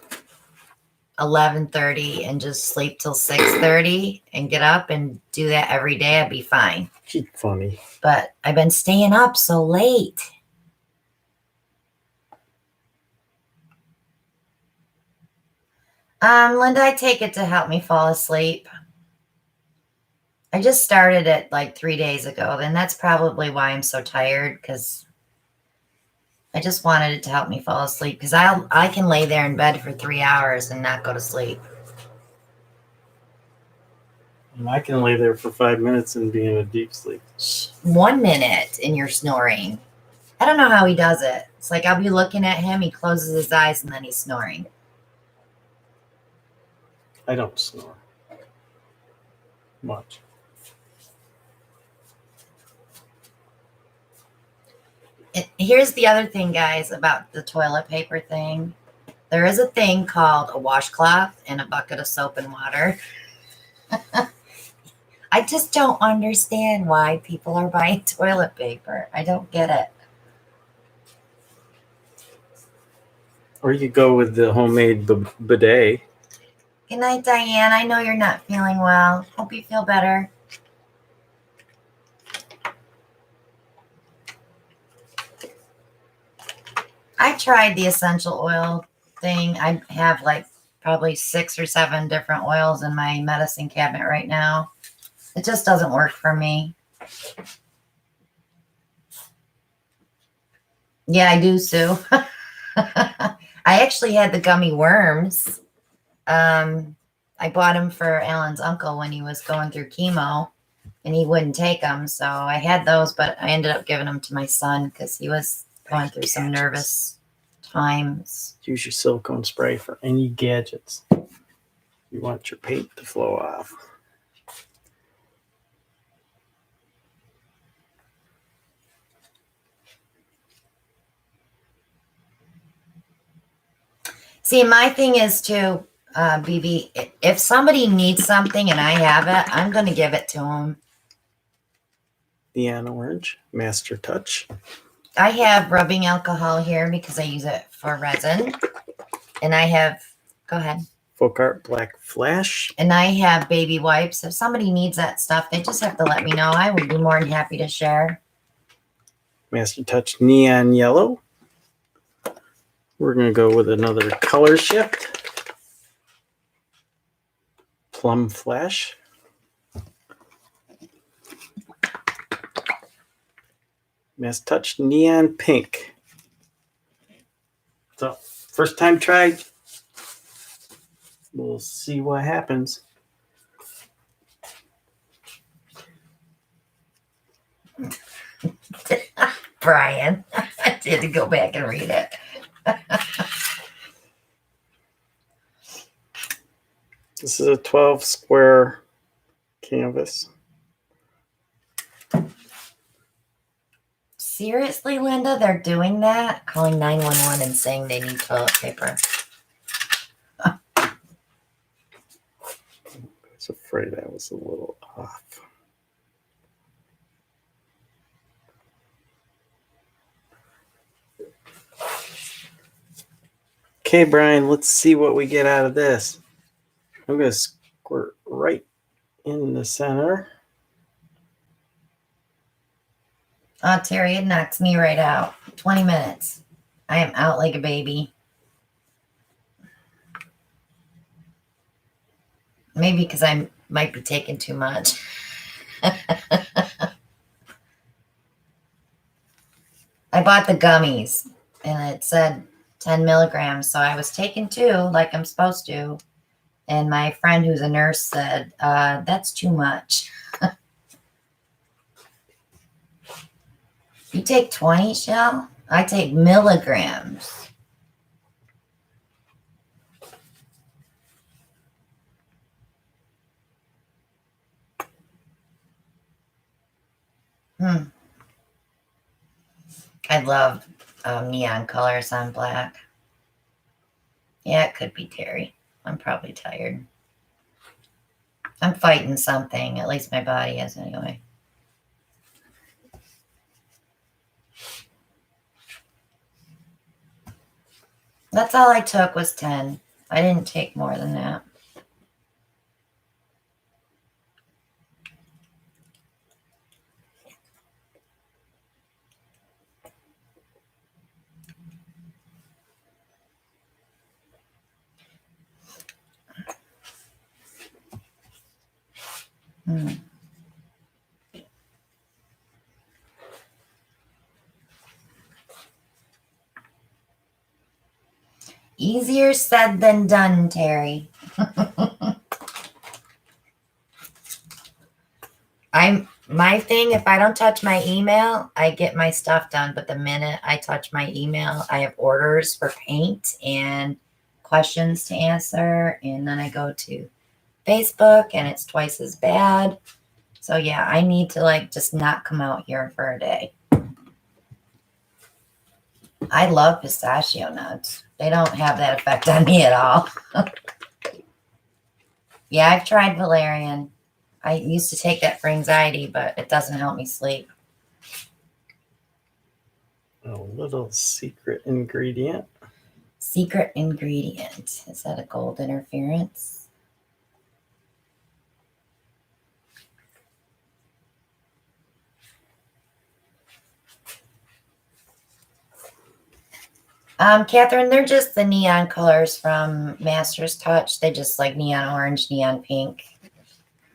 11:30 and just sleep till 6:30 and get up and do that every day, I'd be fine. She's funny. But I've been staying up so late. Linda, I take it to help me fall asleep. I just started it like 3 days ago. Then that's probably why I'm so tired because I just wanted it to help me fall asleep because I can lay there in bed for 3 hours and not go to sleep. And I can lay there for 5 minutes and be in a deep sleep. 1 minute and you're snoring. I don't know how he does it. It's like I'll be looking at him, he closes his eyes, and then he's snoring. I don't snore much. Here's the other thing, guys, about the toilet paper thing. There is a thing called a washcloth and a bucket of soap and water. I just don't understand why people are buying toilet paper. I don't get it. Or you could go with the homemade bidet. Good night, Diane. I know you're not feeling well. Hope you feel better. I tried the essential oil thing. I have like probably 6 or 7 different oils in my medicine cabinet right now. It just doesn't work for me. Yeah, I do, Sue. I actually had the gummy worms. I bought them for Alan's uncle when he was going through chemo and he wouldn't take them. So I had those, but I ended up giving them to my son because he was going through some nervous times. Use your silicone spray for any gadgets. You want your paint to flow off. See, my thing is to, BB, if somebody needs something and I have it, I'm going to give it to them. Neon orange, master touch. I have rubbing alcohol here because I use it for resin. And I have, go ahead. Folk Art Black Flash. And I have baby wipes. If somebody needs that stuff, they just have to let me know. I would be more than happy to share. Master Touch Neon Yellow. We're going to go with another color shift. Plum Flash. Master Touch Neon Pink. So, first time try. We'll see what happens. Brian, I had to go back and read it. This is a 12 square canvas. Seriously, Linda, they're doing that? Calling 911 and saying they need toilet paper. I was afraid I was a little off. Okay, Brian, let's see what we get out of this. I'm going to squirt right in the center. Oh, Terry, it knocks me right out. 20 minutes. I am out like a baby. Maybe because I might be taking too much. I bought the gummies and it said 10 milligrams. So I was taking 2 like I'm supposed to. And my friend who's a nurse said, that's too much. You take 20, Shell? I take milligrams. I love neon colors on black. Yeah, it could be Terry. I'm probably tired. I'm fighting something. At least my body is anyway. That's all I took was 10. I didn't take more than that. Easier said than done, Terry. My thing, if I don't touch my email, I get my stuff done. But the minute I touch my email, I have orders for paint and questions to answer. And then I go to Facebook and it's twice as bad. So yeah, I need to just not come out here for a day. I love pistachio nuts. They don't have that effect on me at all. Yeah, I've tried valerian. I used to take that for anxiety, but it doesn't help me sleep. A little secret ingredient. Secret ingredient. Is that a gold interference? Catherine, they're just the neon colors from Master's Touch. They just like neon orange, neon pink,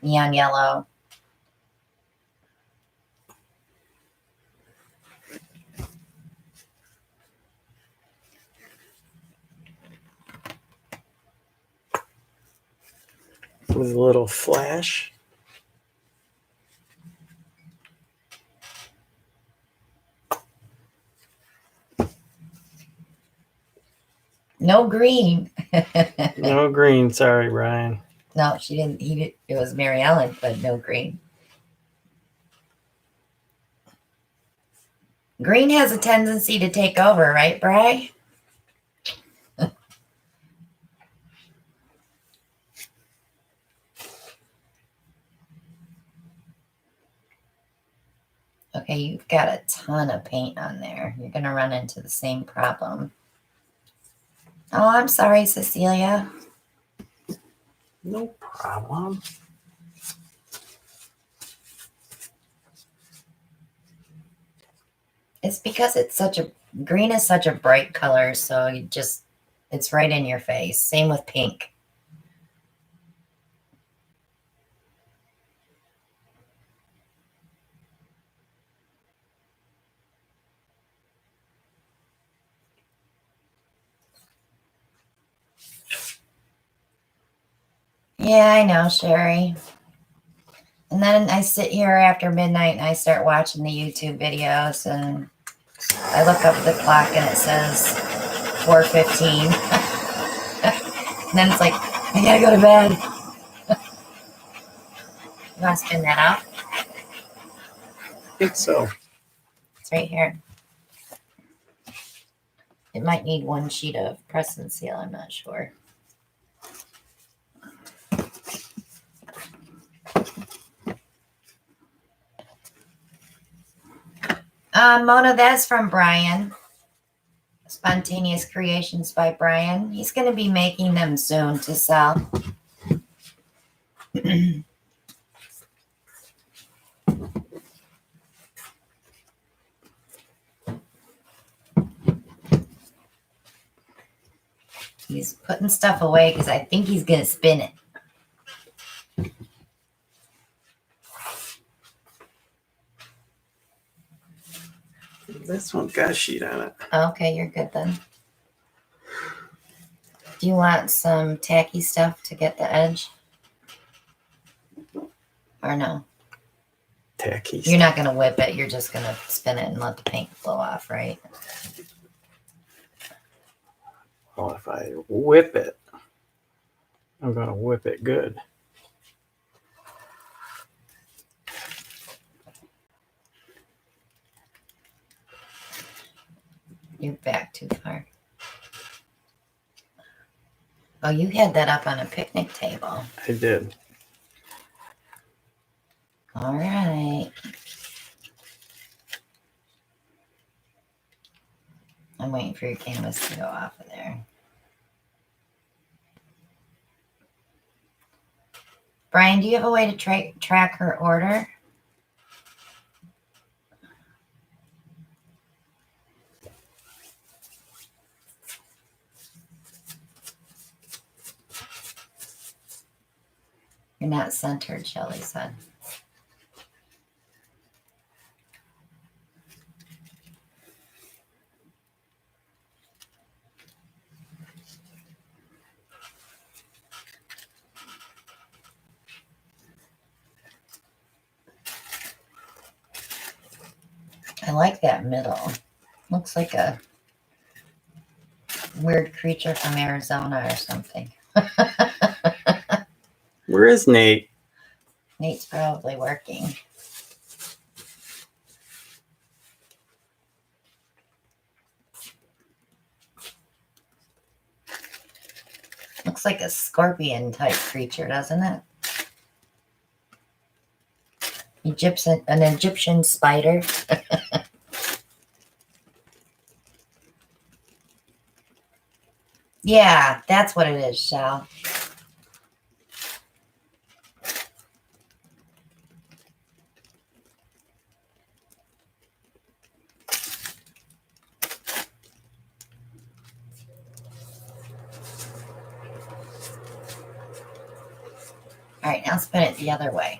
neon yellow. With a little flash. No green. No green, sorry, Brian. No, she didn't. It was Mary Ellen, but no green. Green has a tendency to take over, right, Bri? Okay, you've got a ton of paint on there. You're going to run into the same problem. Oh, I'm sorry, Cecilia. No problem. It's because green is such a bright color, so it's right in your face. Same with pink. Yeah, I know, Sherry. And then I sit here after midnight and I start watching the YouTube videos and I look up at the clock and it says 4:15. And then it's like, I gotta go to bed. You want to spin that out? I think so. It's right here. It might need one sheet of press and seal. I'm not sure. Mona, that's from Brian. Spontaneous Creations by Brian. He's going to be making them soon to sell. He's putting stuff away because I think he's going to spin it. This one's got a sheet on it. Okay, you're good then. Do you want some tacky stuff to get the edge? Or no? Tacky. You're not going to whip it. You're just going to spin it and let the paint flow off, right? Well, if I whip it, I'm going to whip it good. You're back too far. Oh, you had that up on a picnic table. I did. All right. I'm waiting for your canvas to go off of there. Brian, do you have a way to track her order? You're not centered, Shelly said. I like that middle. Looks like a weird creature from Arizona or something. Where is Nate? Nate's probably working. Looks like a scorpion type creature, doesn't it? An Egyptian spider. Yeah, that's what it is, Shell. All right, now spin it the other way.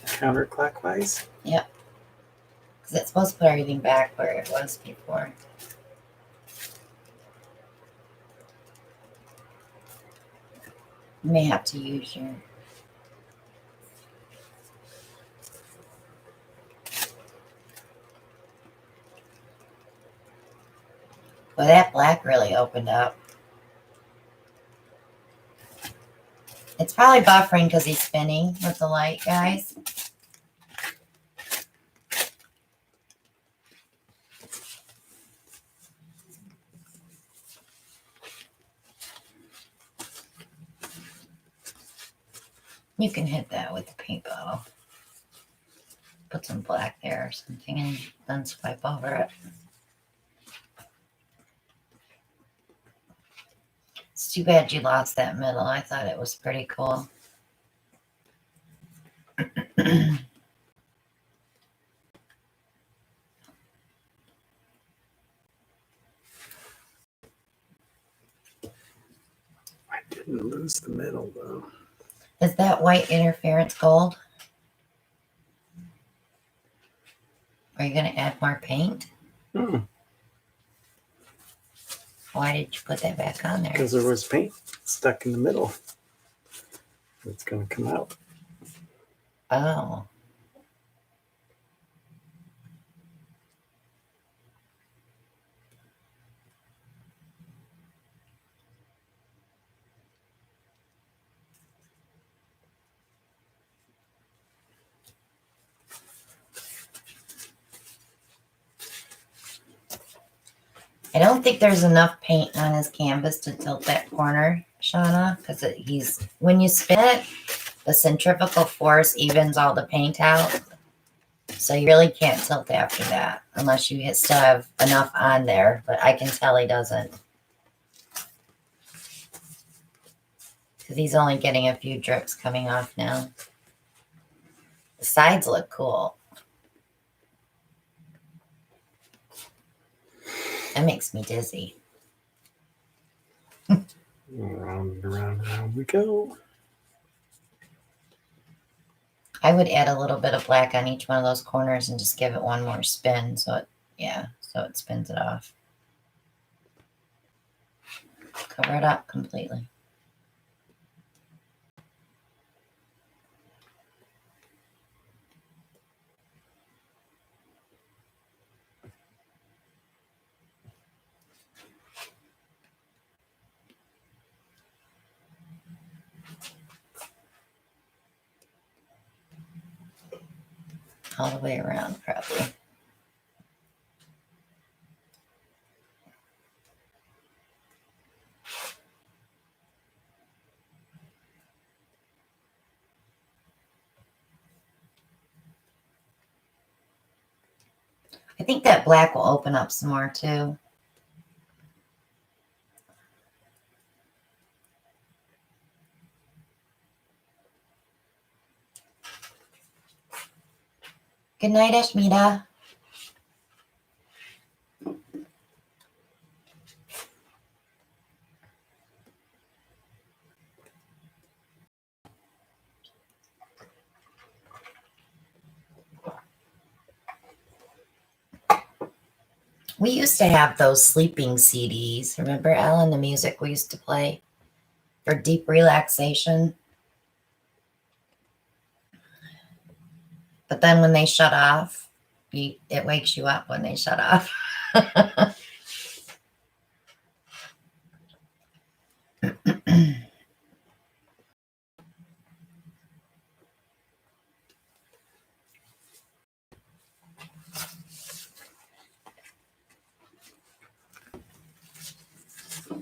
Counterclockwise? Yep. Because it's supposed to put everything back where it was before. You may have to use your... Well, that black really opened up. It's probably buffering because he's spinning with the light, guys. You can hit that with the paint bottle. Put some black there or something and then swipe over it. It's too bad you lost that middle. I thought it was pretty cool. I didn't lose the middle though. Is that white interference gold? Are you going to add more paint? Hmm. Why did you put that back on there? Because there was paint stuck in the middle. It's going to come out. Oh. I don't think there's enough paint on his canvas to tilt that corner, Shauna, because when you spin it, the centrifugal force evens all the paint out. So you really can't tilt after that unless you still have enough on there, but I can tell he doesn't. Because he's only getting a few drips coming off now. The sides look cool. That makes me dizzy. Round and around, around we go. I would add a little bit of black on each one of those corners and just give it one more spin so it spins it off. Cover it up completely. All the way around, probably. I think that black will open up some more too. Good night, Ashmita. We used to have those sleeping CDs. Remember, Ellen, the music we used to play for deep relaxation? But then when they shut off, it wakes you up when they shut off.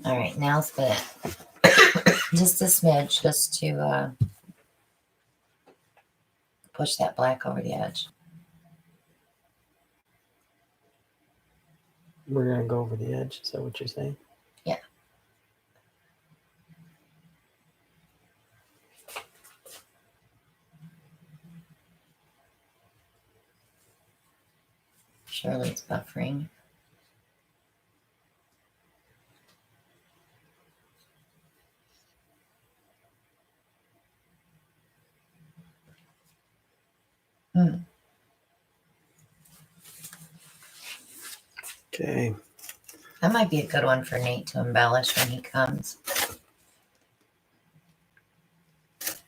All right, now spin it. Just a smidge, just to push that black over the edge. We're going to go over the edge. Is that what you're saying? Yeah. Surely it's buffering. Okay. That might be a good one for Nate to embellish when he comes.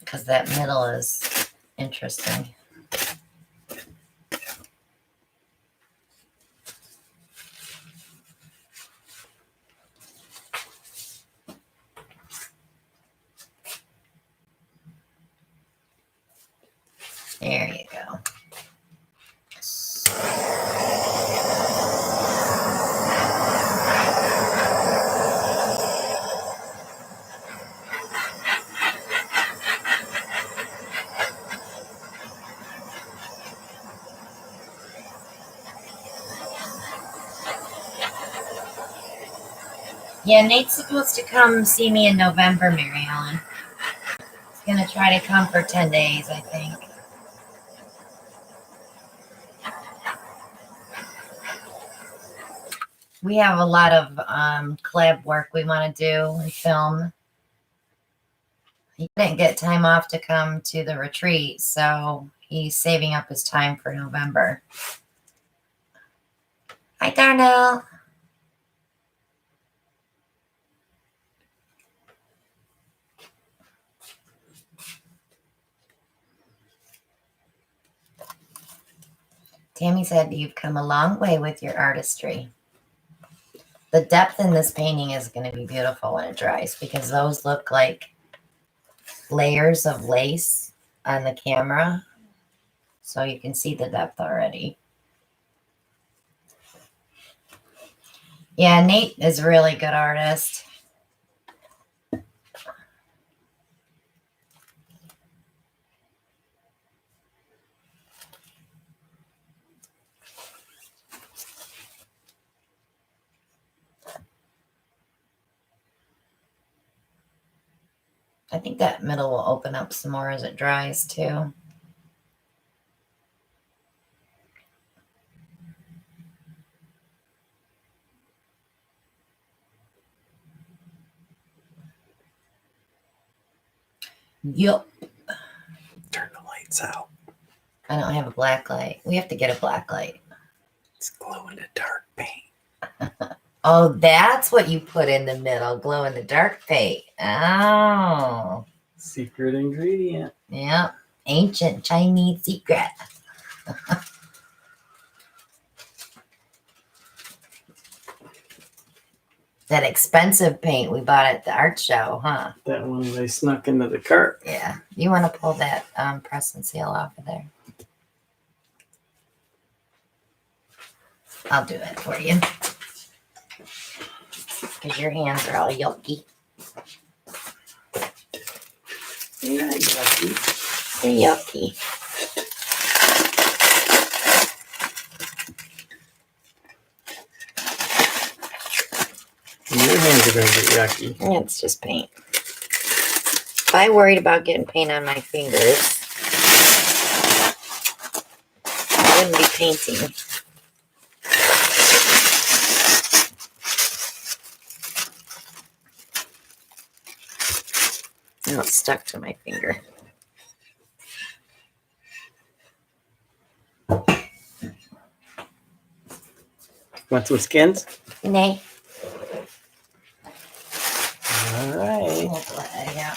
Because that middle is interesting. There you go. Yeah, Nate's supposed to come see me in November, Mary Ellen. He's going to try to come for 10 days, I think. We have a lot of collab work we want to do and film. He didn't get time off to come to the retreat, so he's saving up his time for November. Hi, Darnell. Tammy said you've come a long way with your artistry. The depth in this painting is going to be beautiful when it dries because those look like layers of lace on the camera. So you can see the depth already. Yeah, Nate is a really good artist. I think that middle will open up some more as it dries too. Yup. Turn the lights out. I don't have a black light. We have to get a black light. It's glow in the dark paint. Oh, that's what you put in the middle, glow in the dark paint. Oh. Secret ingredient. Yeah. Ancient Chinese secret. That expensive paint we bought at the art show, huh? That one they snuck into the cart. Yeah. You want to pull that press and seal off of there? I'll do it for you. Because your hands are all yucky. You're not yucky. They're yucky. Your hands are going to get yucky. It's just paint. If I worried about getting paint on my fingers, I wouldn't be painting. Now it's stuck to my finger. Want some skins? Nay. All right. Yeah.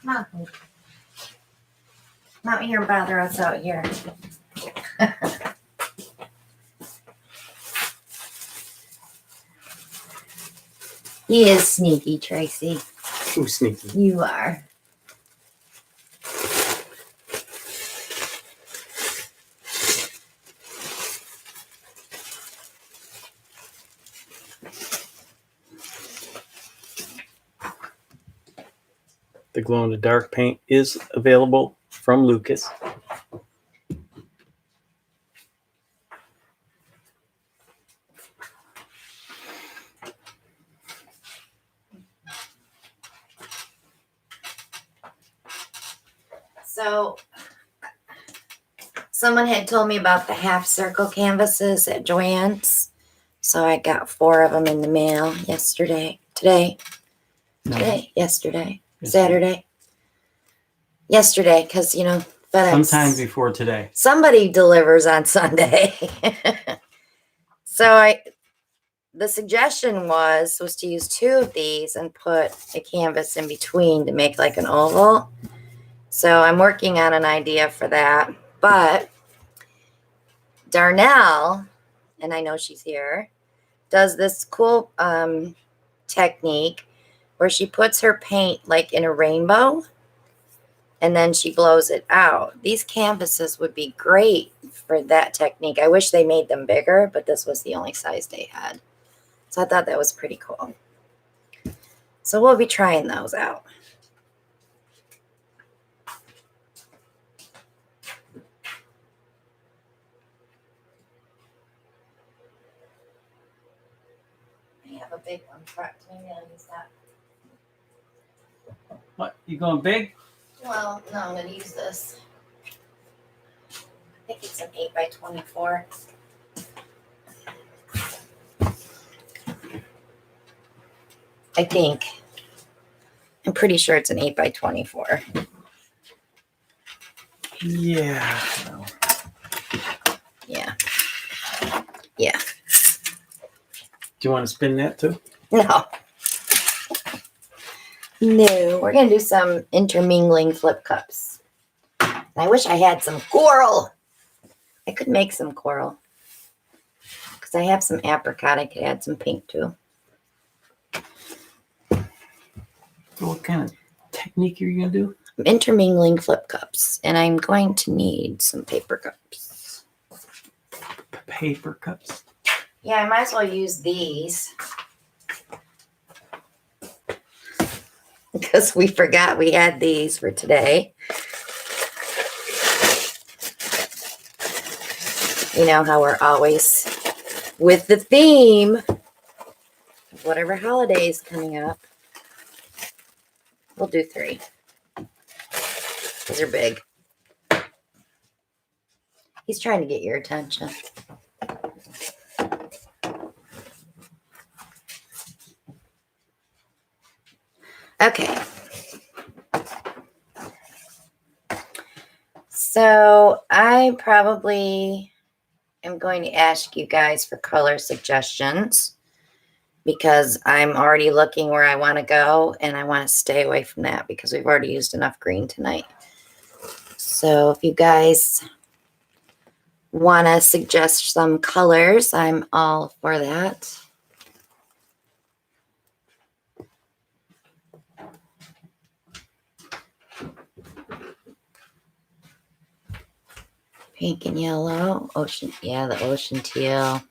Come on. Come out here and bother us out here. He is sneaky, Tracy. Who's sneaky? You are. The glow in the dark paint is available from Lucas. So, someone had told me about the half circle canvases at Joann's. So I got 4 of them in the mail yesterday. Today. Yesterday. Saturday. Yesterday, because, you know, FedEx. Sometime before today. Somebody delivers on Sunday. So the suggestion was to use 2 of these and put a canvas in between to make like an oval. So I'm working on an idea for that. But Darnell, and I know she's here, does this cool technique where she puts her paint like in a rainbow and then she blows it out. These canvases would be great for that technique. I wish they made them bigger, but this was the only size they had. So I thought that was pretty cool. So we'll be trying those out. I have a big one prepped. Maybe I'll use that. What? You going big? Well, no, I'm going to use this. I think it's an 8x24. I think. I'm pretty sure it's an 8x24. Yeah. Yeah. Yeah. Do you want to spin that too? No. No. We're going to do some intermingling flip cups. I wish I had some coral. I could make some coral. Because I have some apricot. I could add some pink too. So what kind of technique are you going to do? I'm intermingling flip cups, and I'm going to need some paper cups. Paper cups. Yeah, I might as well use these. Because we forgot we had these for today. You know how we're always with the theme of whatever holiday is coming up. We'll do 3. These are big. He's trying to get your attention. Okay. So I probably am going to ask you guys for color suggestions because I'm already looking where I want to go and I want to stay away from that because we've already used enough green tonight. So if you guys want to suggest some colors, I'm all for that. Pink and yellow, ocean, yeah, the ocean teal.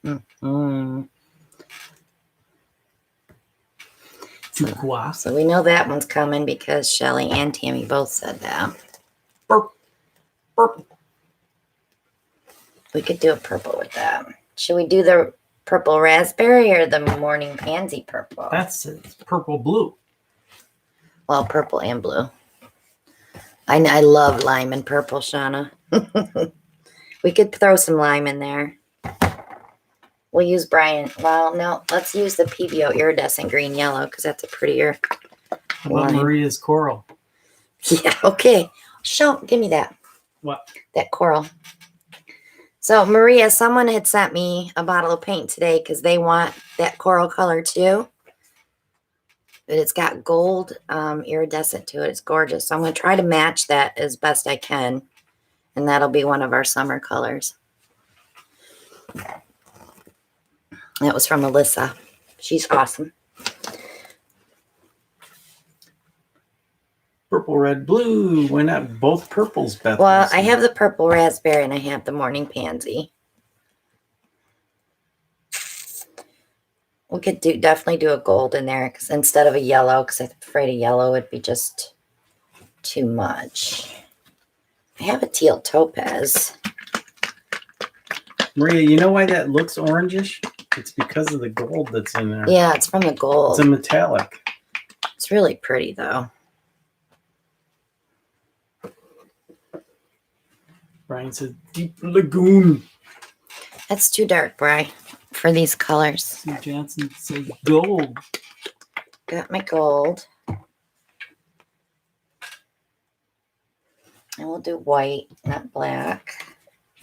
So we know that one's coming because Shelly and Tammy both said that. Purple. We could do a purple with that. Should we do the purple raspberry or the morning pansy purple? That's purple blue. Well, purple and blue. I love lime and purple, Shauna. We could throw some lime in there. We'll use Brian. Well, no, let's use the PBO iridescent green yellow because that's a prettier How about lime. Maria's coral? Yeah, okay. Give me that. What? That coral. So, Maria, someone had sent me a bottle of paint today because they want that coral color too. But it's got gold iridescent to it. It's gorgeous. So I'm going to try to match that as best I can. And that'll be one of our summer colors. That was from Alyssa. She's awesome. Purple, red, blue. Why not both purples, Beth? Well, I have the purple raspberry and I have the morning pansy. We could definitely do a gold in there because instead of a yellow, because I'm afraid a yellow would be just too much. I have a teal topaz. Maria, you know why that looks orangish? It's because of the gold that's in there. Yeah, it's from the gold. It's a metallic. It's really pretty though. Brian said deep lagoon. That's too dark, Bri, for these colors. Sue Johnson said gold. Got my gold. And we'll do white, not black.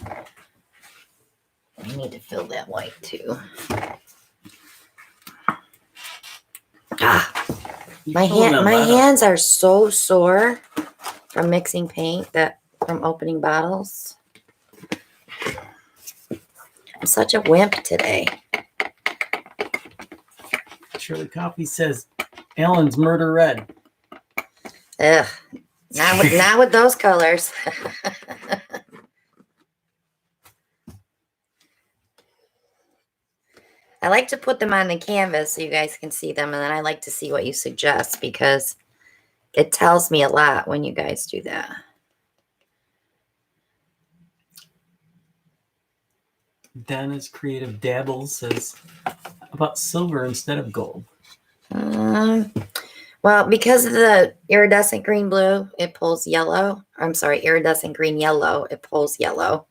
I need to fill that white too. My hands are so sore from mixing paint from opening bottles. I'm such a wimp today. Shirley Coffee says Ellen's murder red. Ugh. Not with those colors. I like to put them on the canvas so you guys can see them, and then I like to see what you suggest because it tells me a lot when you guys do that. Donna's Creative Dabbles says about silver instead of gold. Well, because of the iridescent green blue, it pulls yellow. I'm sorry, iridescent green yellow, it pulls yellow.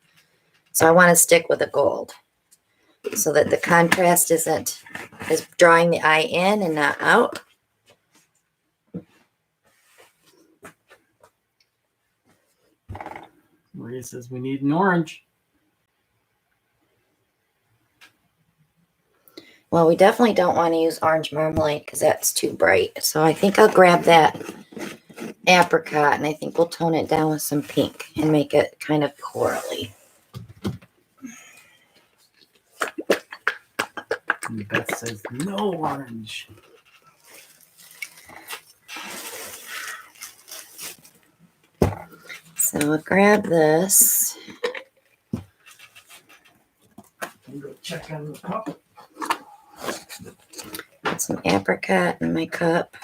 So I want to stick with a gold so that the contrast is drawing the eye in and not out. Maria says we need an orange. Well, we definitely don't want to use orange marmalade because that's too bright. So I think I'll grab that apricot and I think we'll tone it down with some pink and make it kind of corally. And Beth says no orange. So I'll grab this. Go check on the cup. Put some apricot in my cup.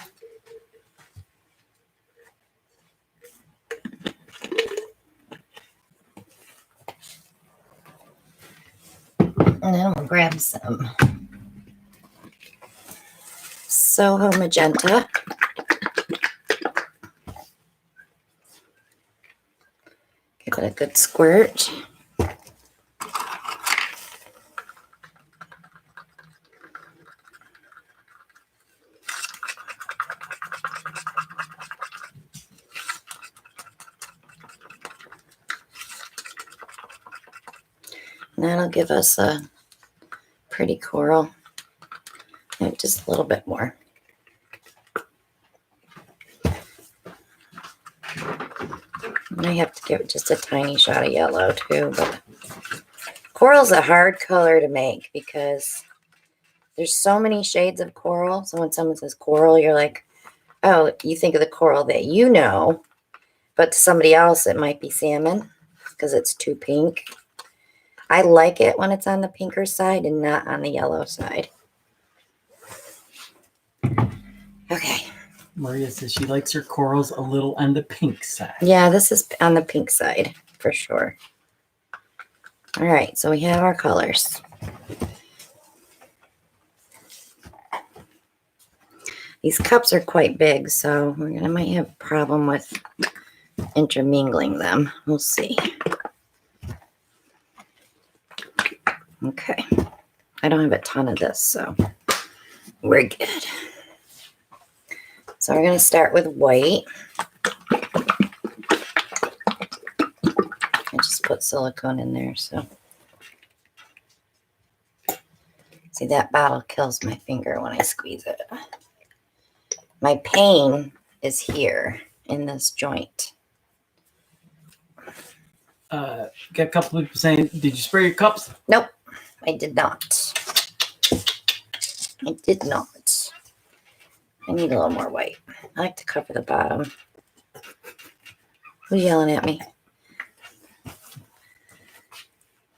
And then we'll grab some Soho magenta. Give it a good squirt. And that'll give us a pretty coral. And just a little bit more. I have to give it just a tiny shot of yellow too, but coral's a hard color to make because there's so many shades of coral. So when someone says coral, you're like, oh, you think of the coral that you know, but to somebody else it might be salmon because it's too pink. I like it when it's on the pinker side and not on the yellow side. Okay. Maria says she likes her corals a little on the pink side. Yeah, this is on the pink side for sure. All right, so we have our colors. These cups are quite big, so I might have a problem with intermingling them. We'll see. Okay. I don't have a ton of this, so we're good. So we're going to start with white. I just put silicone in there, so. See, that bottle kills my finger when I squeeze it. My pain is here in this joint. Got a couple people saying, did you spray your cups? Nope, I did not. I did not. I need a little more white. I like to cover the bottom. Who's yelling at me?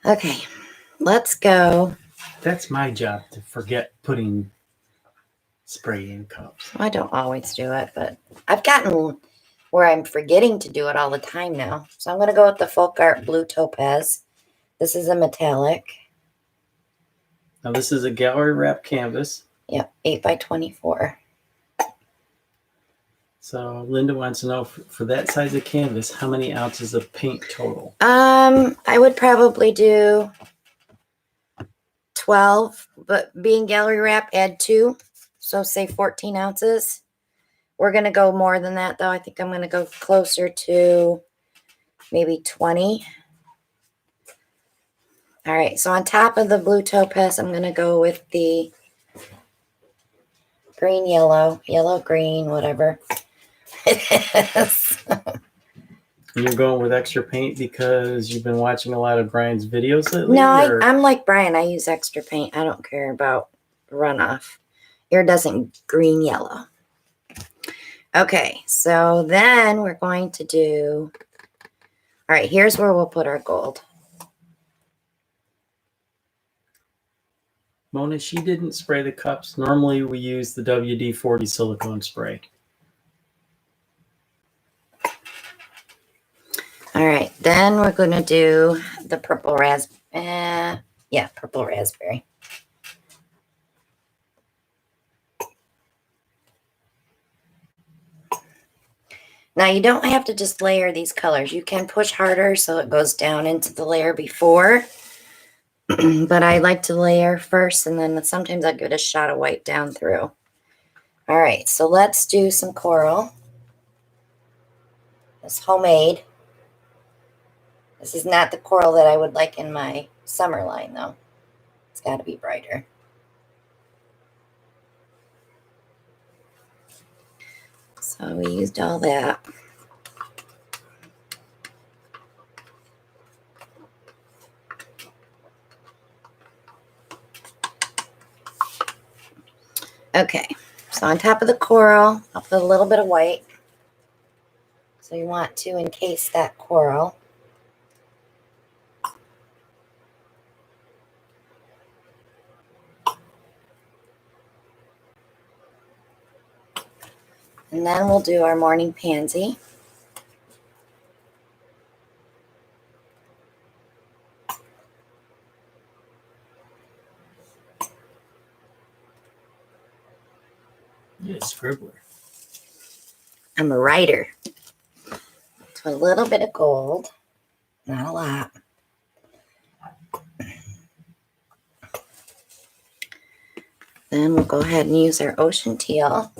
Okay, let's go. That's my job, to forget putting spray in cups. I don't always do it, but I've gotten where I'm forgetting to do it all the time now. So I'm going to go with the Folk Art Blue Topaz. This is a metallic. Now this is a gallery wrap canvas. Yep, 8 by 24. So Linda wants to know, for that size of canvas, how many ounces of paint total? I would probably do 12, but being gallery wrap, add 2. So say 14 ounces. We're going to go more than that, though. I think I'm going to go closer to maybe 20. All right, so on top of the blue topaz, I'm going to go with the green, yellow, green, whatever it is. And you're going with extra paint because you've been watching a lot of Brian's videos lately? No, I'm like Brian. I use extra paint. I don't care about runoff. Iridescent green, yellow. Okay, so then we're going to do, all right, here's where we'll put our gold. Mona, she didn't spray the cups. Normally we use the WD-40 silicone spray. All right, then we're going to do the purple raspberry. Yeah, purple raspberry. Now, you don't have to just layer these colors. You can push harder so it goes down into the layer before. But I like to layer first, and then sometimes I'll give it a shot of white down through. All right, so let's do some coral. It's homemade. This is not the coral that I would like in my summer line, though. It's got to be brighter. So we used all that. Okay, so on top of the coral, I'll put a little bit of white. So you want to encase that coral. And then we'll do our morning pansy. You're a scribbler. I'm a writer. To a little bit of gold, not a lot. Then we'll go ahead and use our ocean teal.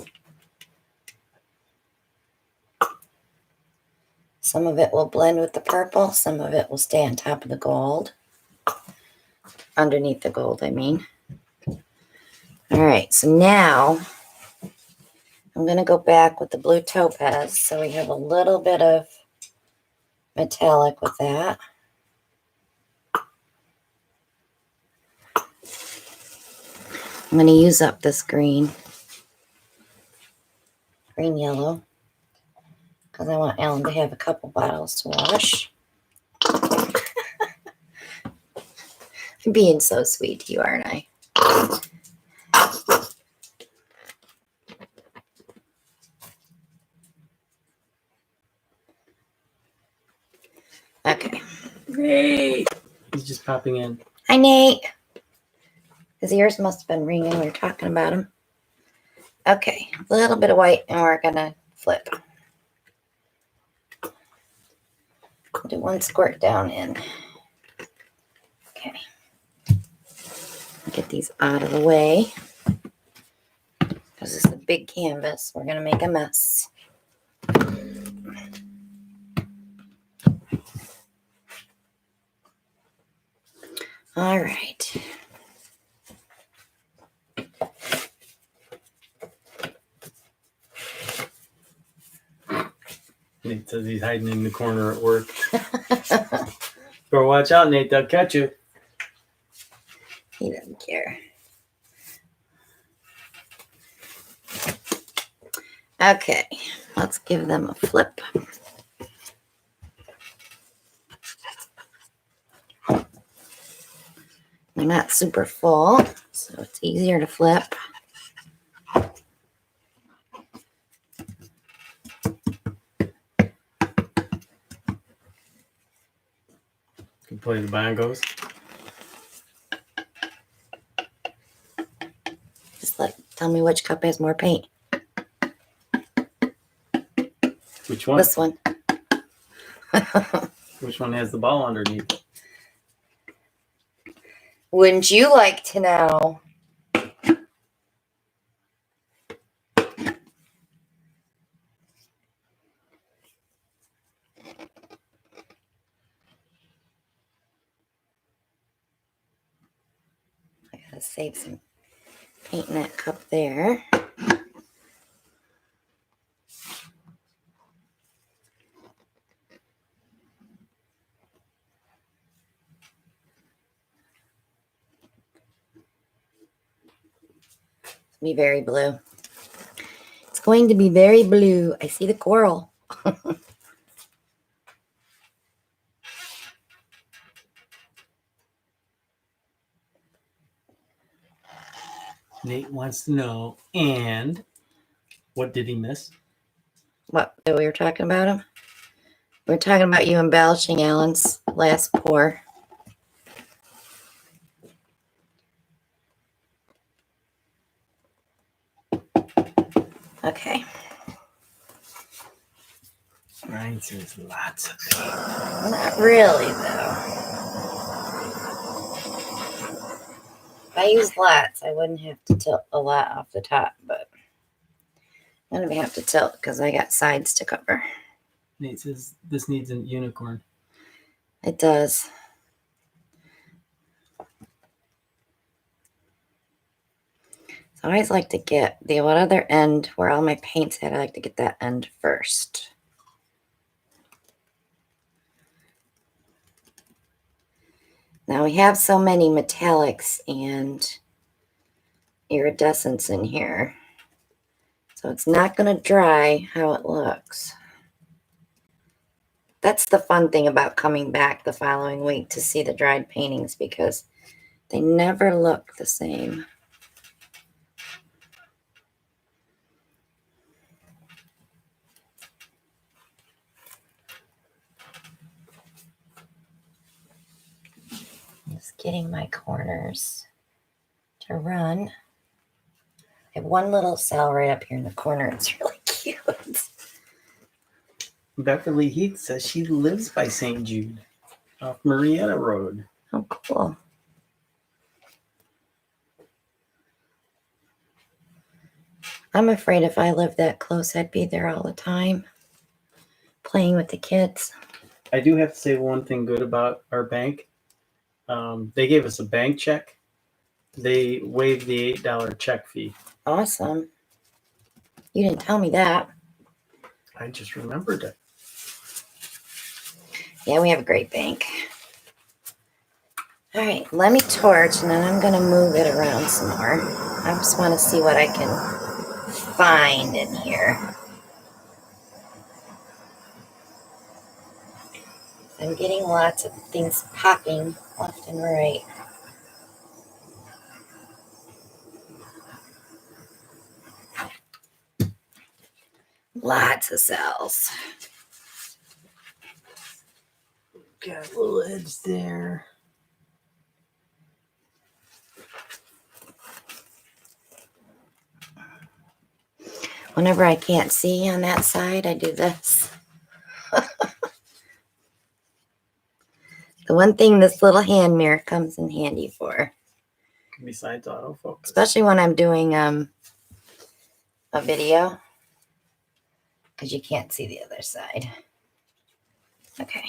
Some of it will blend with the purple, some of it will stay on top of the gold. Underneath the gold, I mean. All right, so now I'm going to go back with the blue topaz, so we have a little bit of metallic with that. I'm going to use up this green yellow, because I want Alan to have a couple bottles to wash. I'm being so sweet to you, aren't I? Okay. Great. He's just popping in. Hi, Nate. His ears must have been ringing when we were talking about him. Okay, a little bit of white, and we're going to flip. Do one squirt down in. Okay. Get these out of the way. Because it's a big canvas. We're going to make a mess. All right. Nate says he's hiding in the corner at work. Better watch out, Nate. They'll catch you. He doesn't care. Okay, let's give them a flip. They're not super full, so it's easier to flip. Can play the bongos. Just tell me which cup has more paint. Which one? This one. Which one has the ball underneath? Wouldn't you like to know? I gotta save some paint in that cup there. Be very blue. It's going to be very blue. I see the coral. Nate wants to know, and what did he miss? What, that we were talking about him? We were talking about you embellishing Alan's last pour. Okay. Ryan says lots of paint. Not really, though. If I use lots, I wouldn't have to tilt a lot off the top, but I'm going to have to tilt because I got sides to cover. Nate says this needs a unicorn. It does. So I always like to get the other end where all my paint's at. I like to get that end first. Now we have so many metallics and iridescence in here. So it's not going to dry how it looks. That's the fun thing about coming back the following week to see the dried paintings, because they never look the same. Just getting my corners to run. I have one little cell right up here in the corner. It's really cute. Beverly Heath says she lives by St. Jude off Marietta Road. Oh, cool. I'm afraid if I lived that close, I'd be there all the time, playing with the kids. I do have to say one thing good about our bank. They gave us a bank check. They waived the $8 check fee. Awesome. You didn't tell me that. I just remembered it. Yeah, we have a great bank. All right, let me torch, and then I'm going to move it around some more. I just want to see what I can find in here. I'm getting lots of things popping left and right. Lots of cells. Got a little edge there. Whenever I can't see on that side, I do this. The one thing this little hand mirror comes in handy for. Besides autofocus. Especially when I'm doing a video, because you can't see the other side. Okay.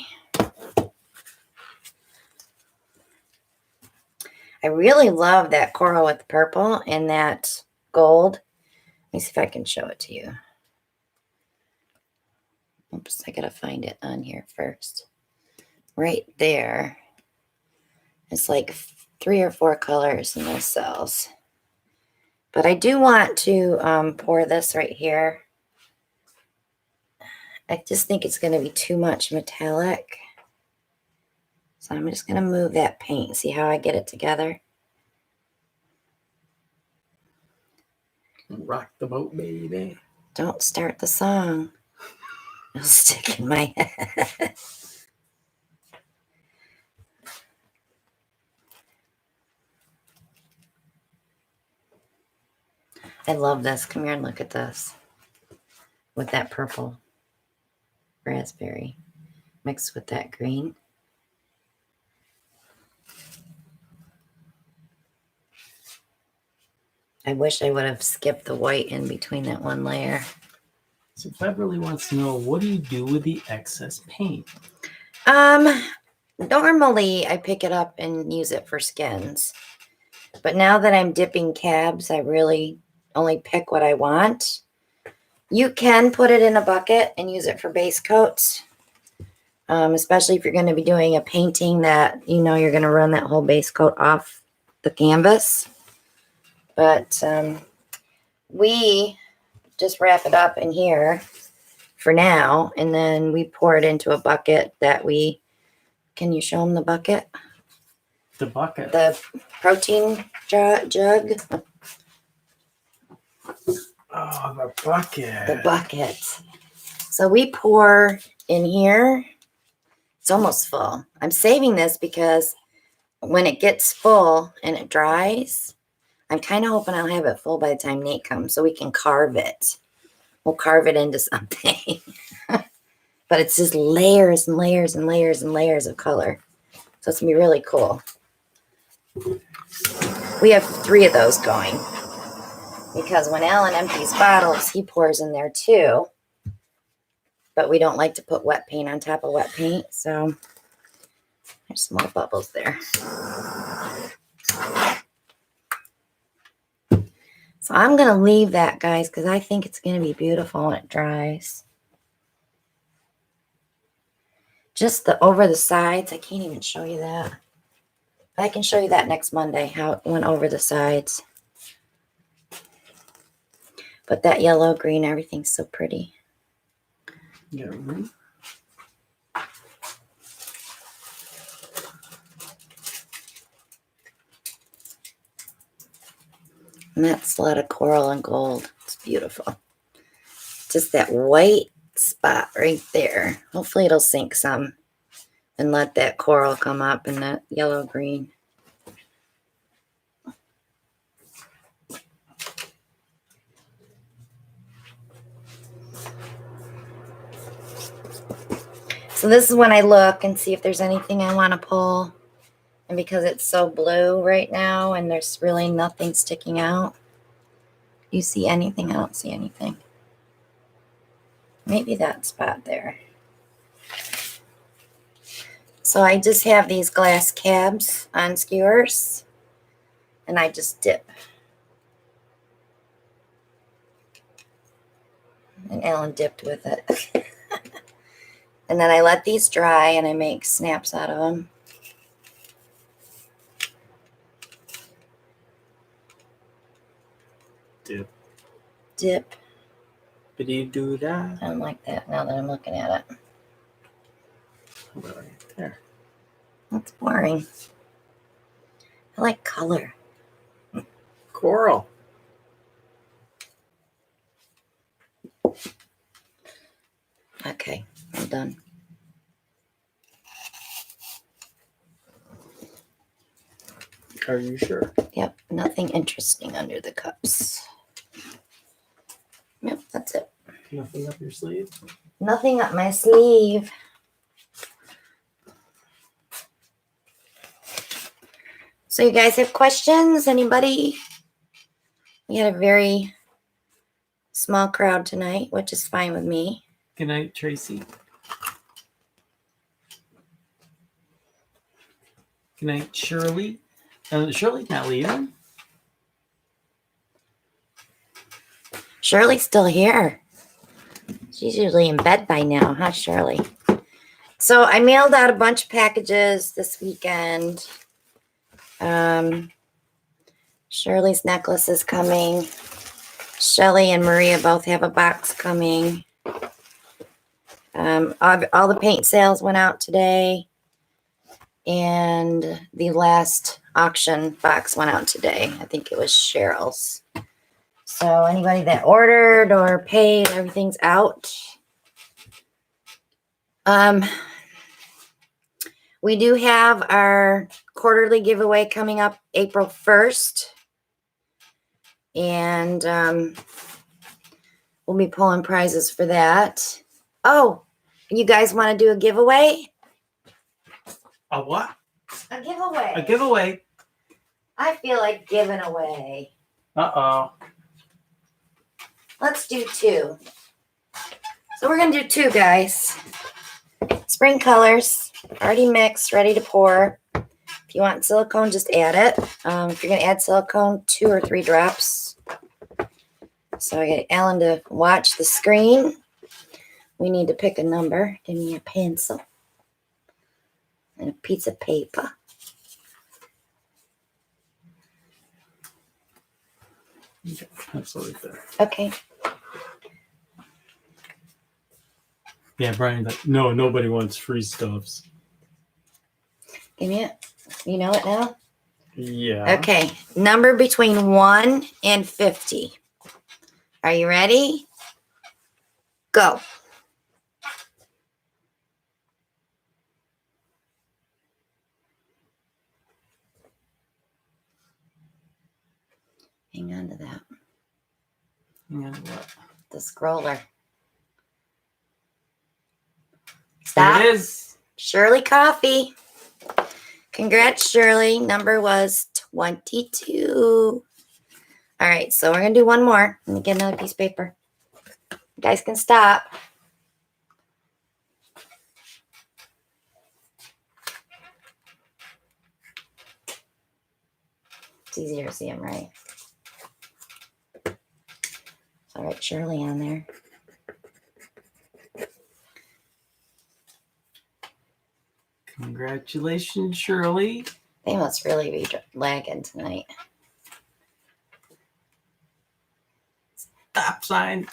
I really love that coral with purple and that gold. Let me see if I can show it to you. Oops, I gotta find it on here first. Right there. It's like 3 or 4 colors in those cells. But I do want to pour this right here. I just think it's going to be too much metallic. So I'm just going to move that paint. See how I get it together? Rock the boat, baby. Don't start the song. It'll stick in my head. I love this. Come here and look at this. With that purple raspberry mixed with that green. I wish I would have skipped the white in between that one layer. So Beverly wants to know, what do you do with the excess paint? Normally I pick it up and use it for skins. But now that I'm dipping cabs, I really only pick what I want. You can put it in a bucket and use it for base coats. Especially if you're going to be doing a painting that, you know, you're going to run that whole base coat off the canvas. But we just wrap it up in here for now, and then we pour it into a bucket that we, can you show them the bucket? The bucket. The protein jug. Oh, the bucket. The bucket. So we pour in here. It's almost full. I'm saving this because when it gets full and it dries, I'm kind of hoping I'll have it full by the time Nate comes so we can carve it. We'll carve it into something. But it's just layers and layers and layers and layers of color. So it's going to be really cool. We have 3 of those going. Because when Alan empties bottles, he pours in there too. But we don't like to put wet paint on top of wet paint. So there's some more bubbles there. So I'm going to leave that, guys, because I think it's going to be beautiful when it dries. Just the over the sides. I can't even show you that. I can show you that next Monday, how it went over the sides. But that yellow, green, everything's so pretty. Yeah. And that's a lot of coral and gold. It's beautiful. Just that white spot right there. Hopefully it'll sink some and let that coral come up in that yellow green. So this is when I look and see if there's anything I want to pull. And because it's so blue right now and there's really nothing sticking out. You see anything? I don't see anything. Maybe that spot there. So I just have these glass cabs on skewers and I just dip. And Alan dipped with it. And then I let these dry and I make snaps out of them. Dip. Dip. But do you do that? I don't like that now that I'm looking at it. Right there. That's boring. I like color. Coral. Okay, I'm done. Are you sure? Yep, nothing interesting under the cups. Yep, that's it. Nothing up your sleeve? Nothing up my sleeve. So you guys have questions? Anybody? We had a very small crowd tonight, which is fine with me. Good night, Tracy. Good night, Shirley. Shirley's not leaving. Shirley's still here. She's usually in bed by now, huh, Shirley? So I mailed out a bunch of packages this weekend. Shirley's necklace is coming. Shelly and Maria both have a box coming. All the paint sales went out today. And the last auction box went out today. I think it was Cheryl's. So anybody that ordered or paid, everything's out. We do have our quarterly giveaway coming up April 1st. And we'll be pulling prizes for that. Oh, you guys want to do a giveaway? A what? A giveaway. A giveaway. I feel like giving away. Uh-oh. Let's do 2. So we're going to do 2, guys. Spring colors, already mixed, ready to pour. If you want silicone, just add it. If you're going to add silicone, 2 or 3 drops. So I get Alan to watch the screen. We need to pick a number. Give me a pencil and a piece of paper. Okay, that's right there. Okay. Yeah, Brian's like, no, nobody wants free stuffs. Give me it. You know it now? Yeah. Okay. Number between 1 and 50. Are you ready? Go. Hang on to that. Hang on to what? The scroller. There Stop. it is. Shirley Coffee. Congrats, Shirley. Number was 22. All right, so we're going to do one more. Let me get another piece of paper. You guys can stop. It's easier to see them, right? All right, Shirley on there. Congratulations, Shirley. They must really be lagging tonight. Stop sign.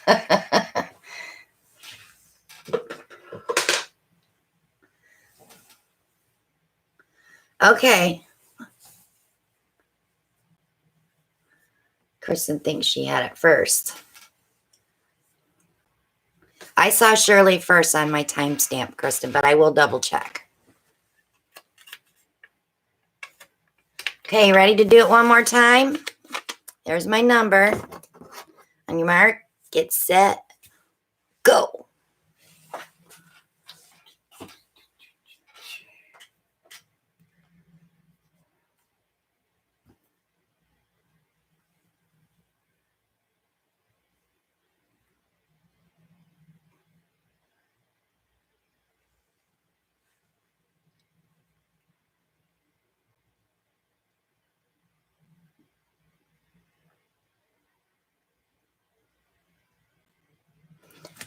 Okay. Kristen thinks she had it first. I saw Shirley first on my timestamp, Kristen, but I will double check. Okay, ready to do it one more time? There's my number. On your mark, get set, go.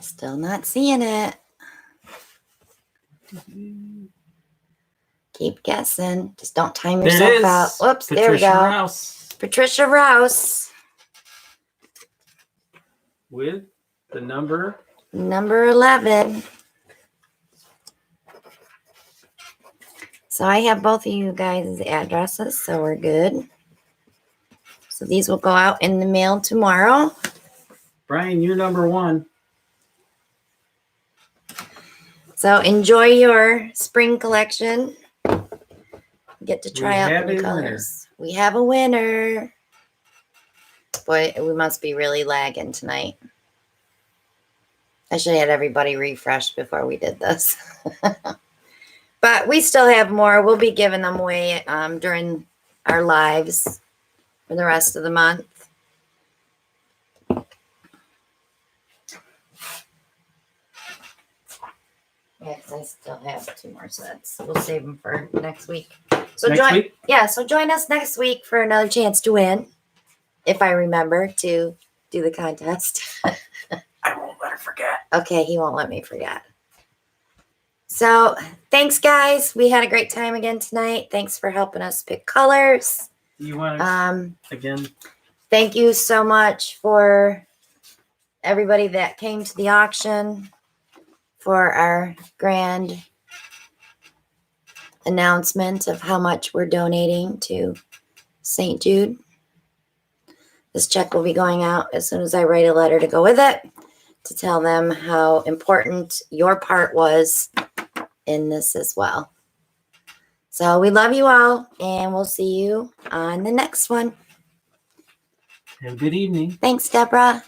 Still not seeing it. Keep guessing. Just don't time There it yourself is. out. Whoops, there we Patricia go. Rouse Patricia Rouse. with the number. Number 11. So I have both of you guys' addresses, so we're good. So these will go out in the mail tomorrow. Brian, you're number 1. So enjoy your spring collection. Get to try out the new colors. We have a winner. Boy, we must be really lagging tonight. I should have had everybody refreshed before we did this. But we still have more. We'll be giving them away during our lives for the rest of the month. Yes, I still have 2 more sets. So we'll save them for next week. So Next week? Yeah, so join us next week for another chance to win. If I remember to do the contest. I won't let her forget. Okay, he won't let me forget. So thanks, guys. We had a great time again tonight. Thanks for helping us pick colors. You want to again? Thank you so much for everybody that came to the auction for our grand announcement of how much we're donating to St. Jude. This check will be going out as soon as I write a letter to go with it to tell them how important your part was in this as well. So we love you all, and we'll see you on the next one. Have a good evening. Thanks, Deborah.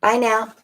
Bye now.